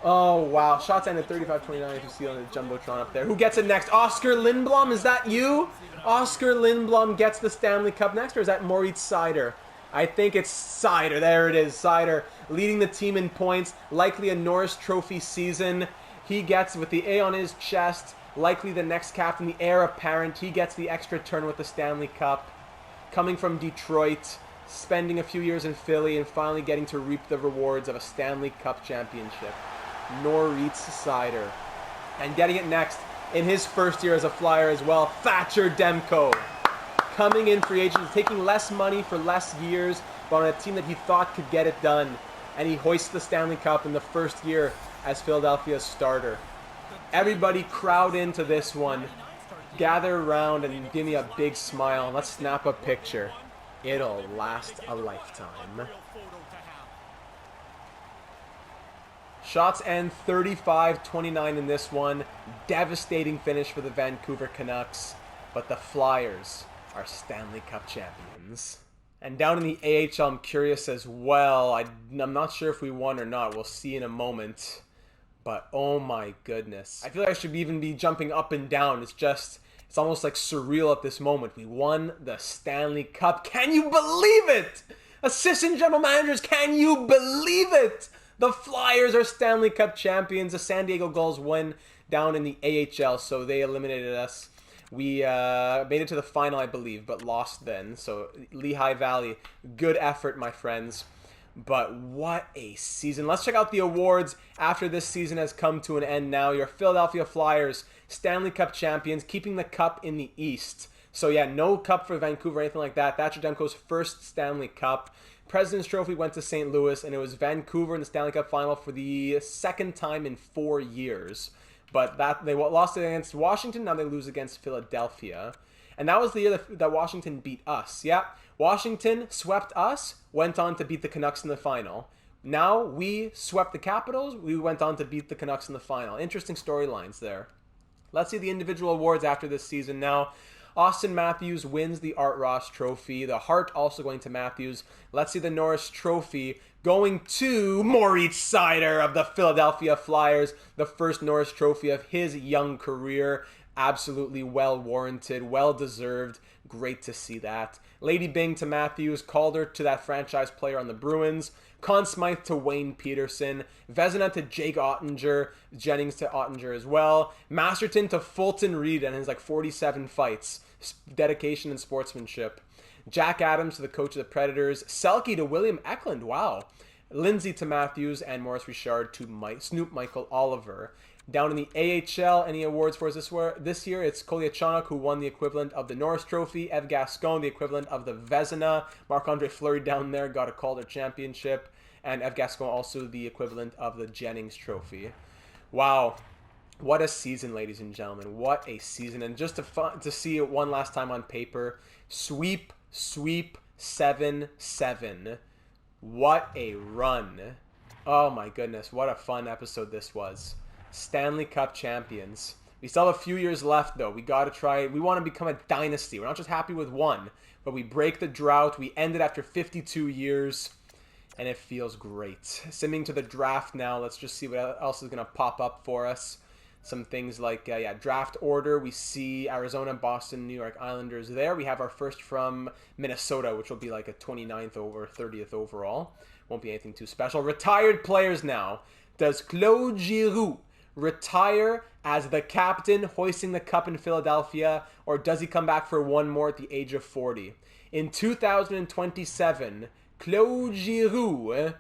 Oh, wow. Shots ended 35-29, if you see on the Jumbotron up there. Who gets it next? Oscar Lindblom? Is that you? Oscar Lindblom gets the Stanley Cup next, or is that Moritz Seider? I think it's Seider. There it is. Seider leading the team in points. Likely a Norris Trophy season. He gets, with the A on his chest, likely the next captain, the heir apparent. He gets the extra turn with the Stanley Cup. Coming from Detroit, spending a few years in Philly, and finally getting to reap the rewards of a Stanley Cup championship. Moritz Seider. And getting it next in his first year as a Flyer as well, Thatcher Demko. Coming in free agent, taking less money for less years, but on a team that he thought could get it done. And he hoists the Stanley Cup in the first year as Philadelphia's starter. Everybody crowd into this one. Gather around and give me a big smile. Let's snap a picture. It'll last a lifetime. Shots end 35-29 in this one. Devastating finish for the Vancouver Canucks. But the Flyers are Stanley Cup champions. And down in the AHL, I'm curious as well. I'm not sure if we won or not. We'll see in a moment. But oh my goodness. I feel like I should even be jumping up and down. It's almost like surreal at this moment. We won the Stanley Cup. Can you believe it? Assistant general managers, can you believe it? The Flyers are Stanley Cup champions. The San Diego Gulls win down in the AHL, so they eliminated us. We made it to the final, I believe, but lost then. So Lehigh Valley, good effort, my friends. But what a season. Let's check out the awards after this season has come to an end now. Your Philadelphia Flyers, Stanley Cup champions, keeping the cup in the East. So yeah, no cup for Vancouver or anything like that. Thatcher Demko's first Stanley Cup. President's Trophy went to St. Louis, and it was Vancouver in the Stanley Cup final for the second time in 4 years. But they lost against Washington, now they lose against Philadelphia. And that was the year that Washington beat us. Yeah, Washington swept us, went on to beat the Canucks in the final. Now we swept the Capitals, we went on to beat the Canucks in the final. Interesting storylines there. Let's see the individual awards after this season now. Austin Matthews wins the Art Ross Trophy. The Hart also going to Matthews. Let's see the Norris Trophy going to Moritz Seider of the Philadelphia Flyers. The first Norris Trophy of his young career. Absolutely well-warranted, well-deserved. Great to see that. Lady Byng to Matthews. Calder to that franchise player on the Bruins. Conn Smythe to Wayne Peterson. Vezina to Jake Ottinger. Jennings to Ottinger as well. Masterton to Fulton Reed and his 47 fights. Dedication and sportsmanship. Jack Adams to the coach of the Predators. Selke to William Eklund. Wow. Lindsay to Matthews. And Maurice Richard to Snoop Michael Oliver. Down in the AHL, any awards for us this year? It's Kolyachonok, who won the equivalent of the Norris Trophy. Ev Gascon, the equivalent of the Vezina. Marc-Andre Fleury down there got a Calder Championship. And Ev Gascon also the equivalent of the Jennings Trophy. Wow. What a season, ladies and gentlemen. What a season. And just to see it one last time on paper. Sweep, 7-7. What a run. Oh my goodness. What a fun episode this was. Stanley Cup champions. We still have a few years left, though. We got to try. We want to become a dynasty. We're not just happy with one, but we break the drought. We end it after 52 years, and it feels great. Simming to the draft now. Let's just see what else is going to pop up for us. Some things like, draft order. We see Arizona, Boston, New York Islanders there. We have our first from Minnesota, which will be like a 29th or 30th overall. Won't be anything too special. Retired players now. Does Claude Giroux retire as the captain, hoisting the cup in Philadelphia, or does he come back for one more at the age of 40? In 2027, Claude Giroux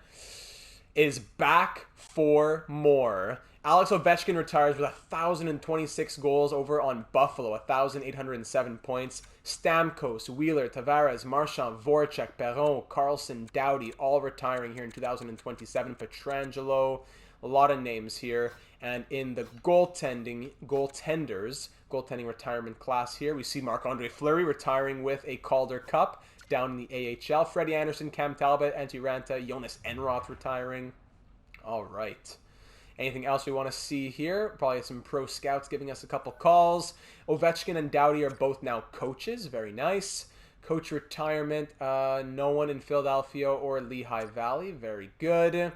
is back for more. Alex Ovechkin retires with 1,026 goals over on Buffalo, 1,807 points. Stamkos, Wheeler, Tavares, Marchand, Voracek, Perron, Carlson, Doughty, all retiring here in 2027. Pietrangelo, a lot of names here. And in the goaltending retirement class here, we see Marc-Andre Fleury retiring with a Calder Cup down in the AHL. Freddie Anderson, Cam Talbot, Antti Ranta, Jonas Enroth retiring. All right. Anything else we want to see here? Probably some pro scouts giving us a couple calls. Ovechkin and Doughty are both now coaches. Very nice. Coach retirement. No one in Philadelphia or Lehigh Valley. Very good.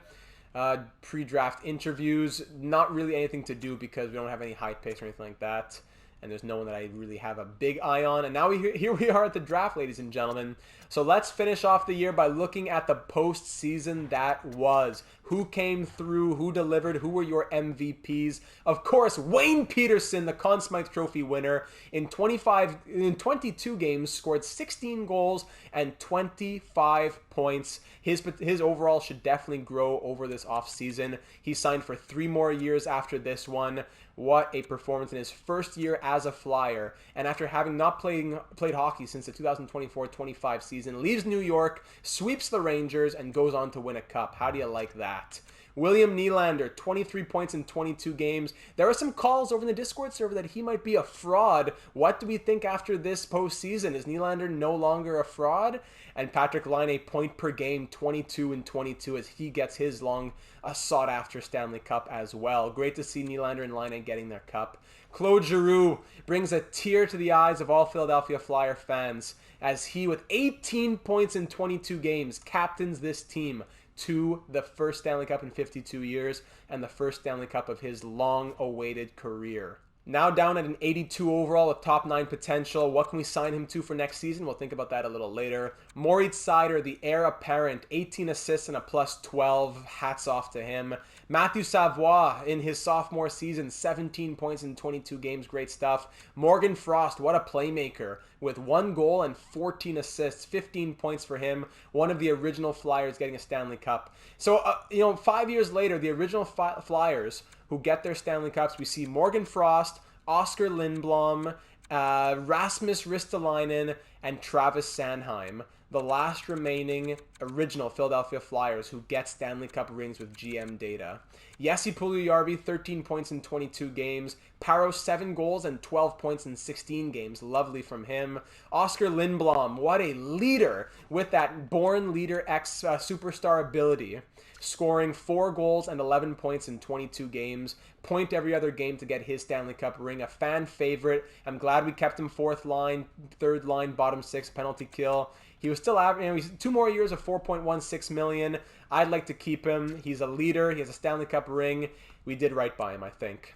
Pre-draft interviews, not really anything to do because we don't have any high picks or anything like that. And there's no one that I really have a big eye on. And now here we are at the draft, ladies and gentlemen. So let's finish off the year by looking at the postseason that was. Who came through? Who delivered? Who were your MVPs? Of course, Wayne Peterson, the Conn Smythe Trophy winner, in 22 games, scored 16 goals and 25 points. His overall should definitely grow over this offseason. He signed for 3 more years after this one. What a performance in his first year as a Flyer. And after having not played hockey since the 2024-25 season, leaves New York, sweeps the Rangers, and goes on to win a cup. How do you like that? William Nylander, 23 points in 22 games. There are some calls over in the Discord server that he might be a fraud. What do we think after this postseason? Is Nylander no longer a fraud? And Patrick Laine, point per game, 22 and 22, as he gets his long sought-after Stanley Cup as well. Great to see Nylander and Laine getting their cup. Claude Giroux brings a tear to the eyes of all Philadelphia Flyer fans as he, with 18 points in 22 games, captains this team to the first Stanley Cup in 52 years and the first Stanley Cup of his long-awaited career. Now down at an 82 overall with top 9 potential. What can we sign him to for next season? We'll think about that a little later. Moritz Seider, the heir apparent, 18 assists and a plus 12. Hats off to him. Matthew Savoie in his sophomore season, 17 points in 22 games. Great stuff. Morgan Frost, what a playmaker, with 1 goal and 14 assists. 15 points for him. One of the original Flyers getting a Stanley Cup. So, 5 years later, the original Flyers who get their Stanley Cups, we see Morgan Frost, Oscar Lindblom, Rasmus Ristolainen, and Travis Sennheim, the last remaining original Philadelphia Flyers who get Stanley Cup rings with GM data. Jesse Puljujärvi, 13 points in 22 games. Paro, 7 goals and 12 points in 16 games. Lovely from him. Oscar Lindblom, what a leader with that born leader X superstar ability. Scoring 4 goals and 11 points in 22 games. Point every other game to get his Stanley Cup ring. A fan favorite. I'm glad we kept him 4th line, 3rd line, bottom 6 penalty kill. He was still averaging, he's 2 more years of $4.16 million. I'd like to keep him. He's a leader. He has a Stanley Cup ring. We did right by him, I think.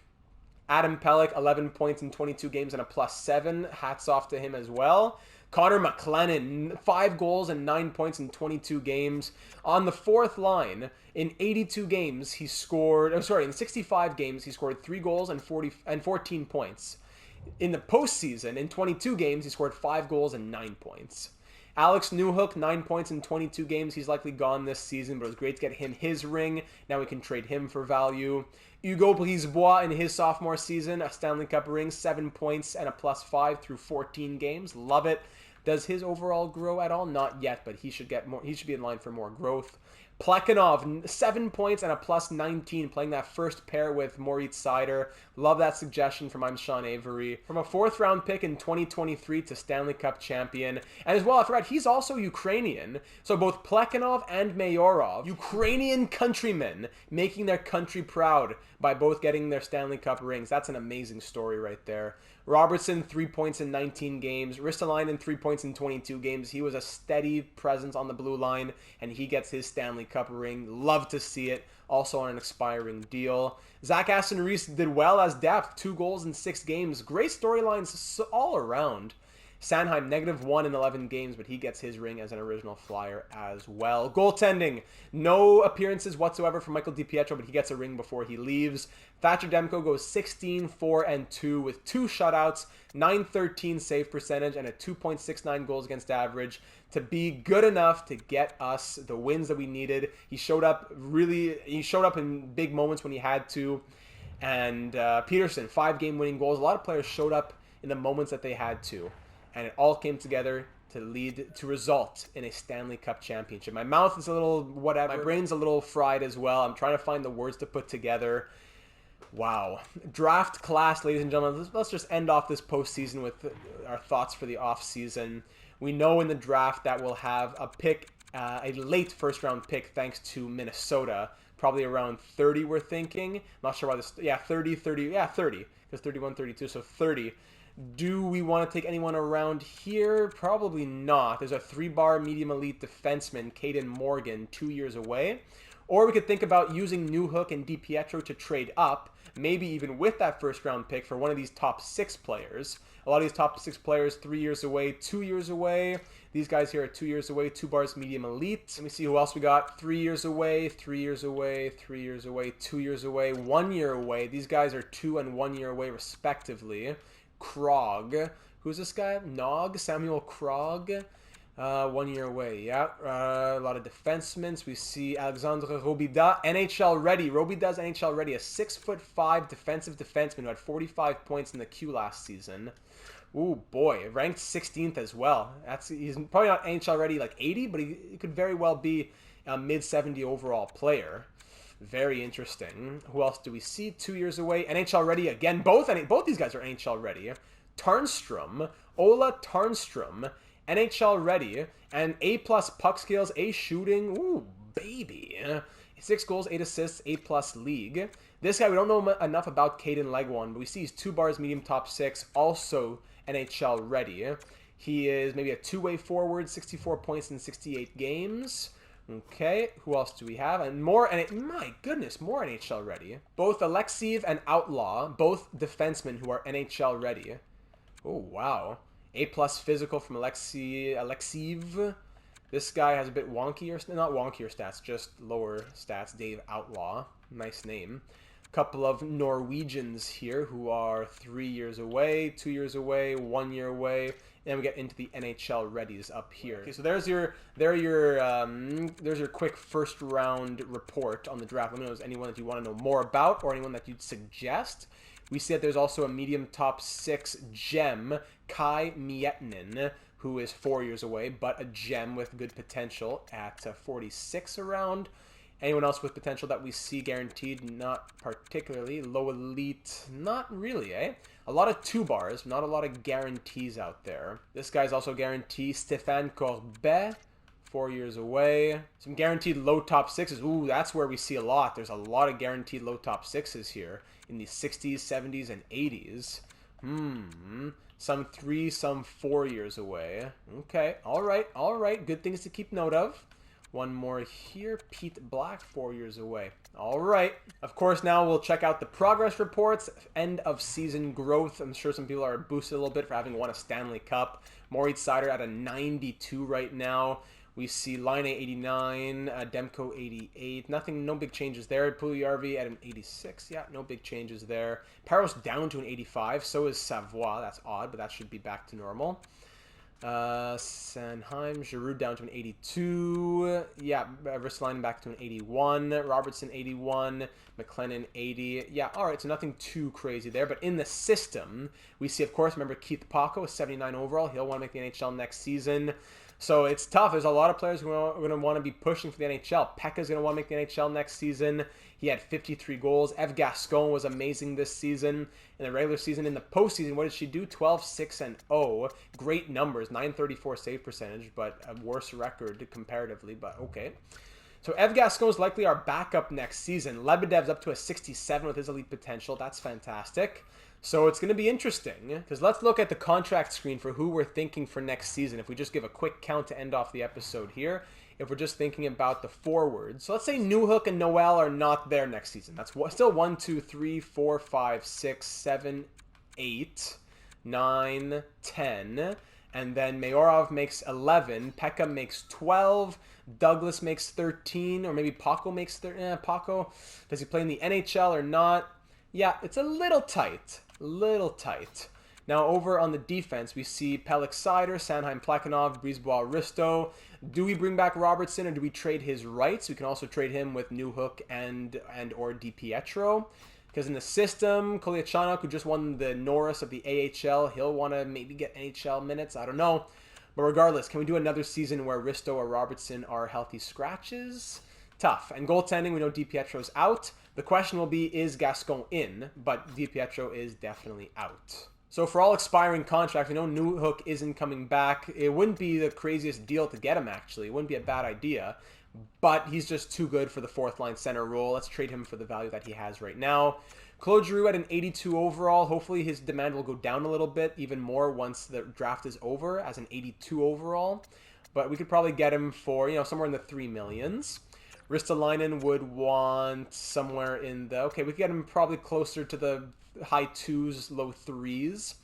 Adam Pelech, 11 points in 22 games and a plus 7. Hats off to him as well. Connor McLennan, 5 goals and 9 points in 22 games. On the 4th line, in 82 games, he scored, in 65 games, he scored 3 goals and 14 points. In the postseason, in 22 games, he scored 5 goals and 9 points. Alex Newhook, 9 points in 22 games. He's likely gone this season, but it was great to get him his ring. Now we can trade him for value. Hugo Brisebois in his sophomore season, a Stanley Cup ring, 7 points and a plus 5 through 14 games. Love it. Does his overall grow at all? Not yet, but he should get more. He should be in line for more growth. Plekhanov, 7 points and a plus 19, playing that first pair with Moritz Seider. Love that suggestion from I'm Sean Avery. From a 4th round pick in 2023 to Stanley Cup champion. And as well, I forgot, he's also Ukrainian. So both Plekhanov and Mayorov, Ukrainian countrymen, making their country proud by both getting their Stanley Cup rings. That's an amazing story right there. Robertson, 3 points in 19 games. Ristolainen, 3 points in 22 games. He was a steady presence on the blue line, and he gets his Stanley Cup ring. Love to see it. Also on an expiring deal. Zach Aston-Reese did well as depth. 2 goals in 6 games. Great storylines all around. Sennheim, -1 in 11 games, but he gets his ring as an original Flyer as well. Goaltending, no appearances whatsoever from Michael DiPietro, but he gets a ring before he leaves. Thatcher Demko goes 16, 4, and 2 with 2 shutouts, .913 save percentage, and a 2.69 goals against average to be good enough to get us the wins that we needed. He showed up in big moments when he had to. And Peterson, 5-game winning goals. A lot of players showed up in the moments that they had to. And it all came together to result in a Stanley Cup championship. My mouth is a little whatever. My brain's a little fried as well. I'm trying to find the words to put together. Wow. Draft class, ladies and gentlemen. Let's just end off this postseason with our thoughts for the offseason. We know in the draft that we'll have a pick, a late first-round pick, thanks to Minnesota. Probably around 30, we're thinking. Not sure why this... Yeah, 30. Yeah, 30. Because 31, 32, so 30. Do we want to take anyone around here? Probably not. There's a 3-bar medium elite defenseman, Caden Morgan, 2 years away. Or we could think about using Newhook and DiPietro to trade up, maybe even with that first-round pick for one of these top 6 players. A lot of these top 6 players, 3 years away, 2 years away. These guys here are 2 years away, 2 bars medium elite. Let me see who else we got. 3 years away, 3 years away, 3 years away, 2 years away, 1 year away. These guys are 2 and 1 year away respectively. Krog. Who's this guy? Nog? Samuel Krog. 1 year away, yeah. A lot of defensemen. We see Alexandre Robida, NHL ready. Robida's NHL ready. A 6'5" defensive defenseman who had 45 points in the Q last season. Ooh, boy. Ranked 16th as well. He's probably not NHL ready like 80, but he could very well be a mid-70 overall player. Very interesting. Who else do we see? 2 years away. NHL ready again. Both these guys are NHL ready. Tarnstrom. Ola Tarnstrom. NHL ready, and A+ puck skills, A shooting, ooh, baby. 6 goals, 8 assists, A+ league. This guy, we don't know enough about Caden Legwand, but we see he's 2 bars, medium top 6, also NHL ready. He is maybe a 2-way forward, 64 points in 68 games. Okay, who else do we have? And more, my goodness, more NHL ready. Both Alexiev and Outlaw, both defensemen who are NHL ready. Oh, wow. A+ physical from Alexiev. This guy has a bit wonkier, not wonkier stats, just lower stats. Dave Outlaw. Nice name. Couple of Norwegians here who are 3 years away, 2 years away, 1 year away. And then we get into the NHL readies up here. Okay, so there's your quick first round report on the draft. Let me know if there's anyone that you want to know more about or anyone that you'd suggest. We see that there's also a medium top 6 gem, Kai Miettinen, who is 4 years away, but a gem with good potential at 46 around. Anyone else with potential that we see guaranteed? Not particularly. Low elite? Not really, eh? A lot of 2 bars, not a lot of guarantees out there. This guy's also guaranteed. Stéphane Corbet, 4 years away. Some guaranteed low top 6s. Ooh, that's where we see a lot. There's a lot of guaranteed low top 6s here in the 60s, 70s, and 80s. Some 3, some 4 years away. Okay, all right. Good things to keep note of. One more here. Pete Black, 4 years away. All right. Of course, now we'll check out the progress reports. End of season growth. I'm sure some people are boosted a little bit for having won a Stanley Cup. Moritz Seider at a 92 right now. We see Line 89, Demko 88. No big changes there. Puljujarvi at an 86. Yeah, no big changes there. Paros down to an 85. So is Savoie. That's odd, but that should be back to normal. Sennheim, Giroux down to an 82. Yeah, Ristolainen back to an 81. Robertson 81. McLennan 80. Yeah, all right, so nothing too crazy there. But in the system, we see, of course, remember Keith Paco, 79 overall. He'll want to make the NHL next season. So it's tough. There's a lot of players who are going to want to be pushing for the NHL. Pekka's going to want to make the NHL next season. He had 53 goals. Eve Gascon was amazing this season. In the regular season, in the postseason, what did she do? 12-6-0. Great numbers. 934 save percentage, but a worse record comparatively, but okay. So Eve Gascon is likely our backup next season. Lebedev's up to a 67 with his elite potential. That's fantastic. So it's going to be interesting, because let's look at the contract screen for who we're thinking for next season. If we just give a quick count to end off the episode here, if we're just thinking about the forwards. So let's say Newhook and Noel are not there next season. That's still 1, 2, 3, 4, 5, 6, 7, 8, 9, 10. And then Mayorov makes 11. Pekka makes 12. Douglas makes 13. Or maybe Paco makes 13. Paco, does he play in the NHL or not? Yeah, it's a little tight. Now over on the defense, we see Pelech Seider, Sennheim Plekhanov, Brisebois Risto. Do we bring back Robertson or do we trade his rights? We can also trade him with Newhook and or DiPietro. Because in the system, Kolyachonok, who just won the Norris of the AHL, he'll want to maybe get NHL minutes. I don't know. But regardless, can we do another season where Risto or Robertson are healthy scratches? Tough. And goaltending, we know DiPietro's out. The question will be, is Gascon in? But DiPietro is definitely out. So for all expiring contracts, we know Newhook isn't coming back. It wouldn't be the craziest deal to get him, actually. It wouldn't be a bad idea. but he's just too good for the fourth line center role. Let's trade him for the value that he has right now. Claude Giroux at an 82 overall. Hopefully his demand will go down a little bit, even more once the draft is over, as an 82 overall. But we could probably get him for, somewhere in the 3 millions. Ristolainen would want somewhere in the... Okay, we could get him probably closer to the high 2s, low 3s.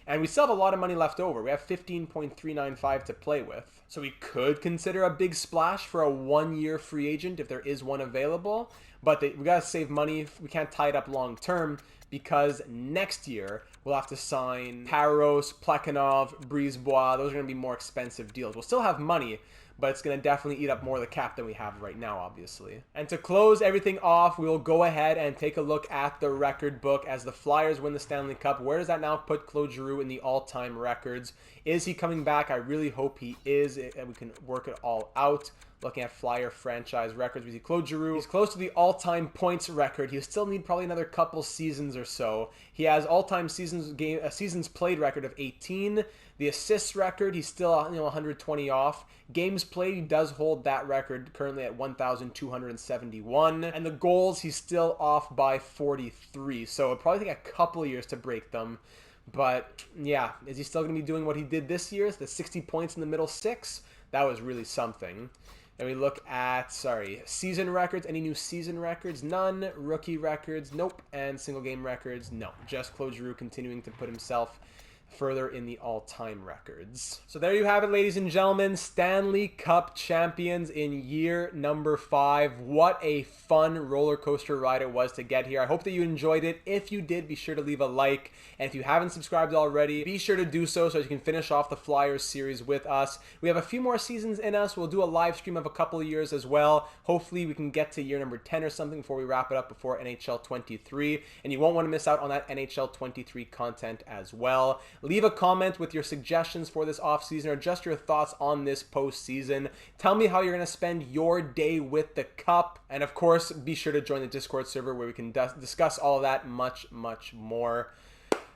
And we still have a lot of money left over. We have 15.395 to play with. So we could consider a big splash for a 1-year free agent if there is one available. But we got to save money. We can't tie it up long term because next year we'll have to sign Paros, Plekhanov, Brisebois. Those are going to be more expensive deals. We'll still have money, but it's going to definitely eat up more of the cap than we have right now, obviously. And to close everything off, we'll go ahead and take a look at the record book as the Flyers win the Stanley Cup. Where does that now put Claude Giroux in the all-time records? Is he coming back? I really hope he is, and we can work it all out. Looking at Flyer franchise records, we see Claude Giroux. He's close to the all-time points record. He'll still need probably another couple seasons or so. He has all-time seasons played record of 18. The assists record, he's still 120 off. Games played, he does hold that record currently at 1,271. And the goals, he's still off by 43. So it'll probably take a couple of years to break them. But yeah, is he still going to be doing what he did this year? The 60 points in the middle 6? That was really something. And we look at, season records. Any new season records? None. Rookie records? Nope. And single game records? No. Just Claude Giroux continuing to put himself further in the all-time records. So there you have it, ladies and gentlemen. Stanley Cup champions in year number 5. What a fun roller coaster ride it was to get here. I hope that you enjoyed it. If you did, be sure to leave a like. And if you haven't subscribed already, be sure to do so you can finish off the Flyers series with us. We have a few more seasons in us. We'll do a live stream of a couple of years as well. Hopefully we can get to year number 10 or something before we wrap it up before NHL 23. And you won't want to miss out on that NHL 23 content as well. Leave a comment with your suggestions for this offseason or just your thoughts on this postseason. Tell me how you're going to spend your day with the Cup. And of course, be sure to join the Discord server where we can discuss all of that much, much more.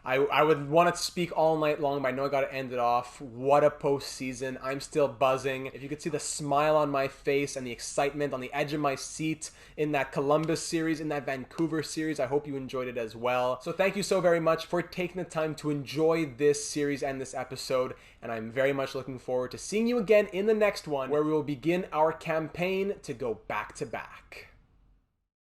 I would want to speak all night long, but I know I got to end it off. What a postseason. I'm still buzzing. If you could see the smile on my face and the excitement on the edge of my seat in that Columbus series, in that Vancouver series, I hope you enjoyed it as well. So thank you so very much for taking the time to enjoy this series and this episode, and I'm very much looking forward to seeing you again in the next one, where we will begin our campaign to go back-to-back.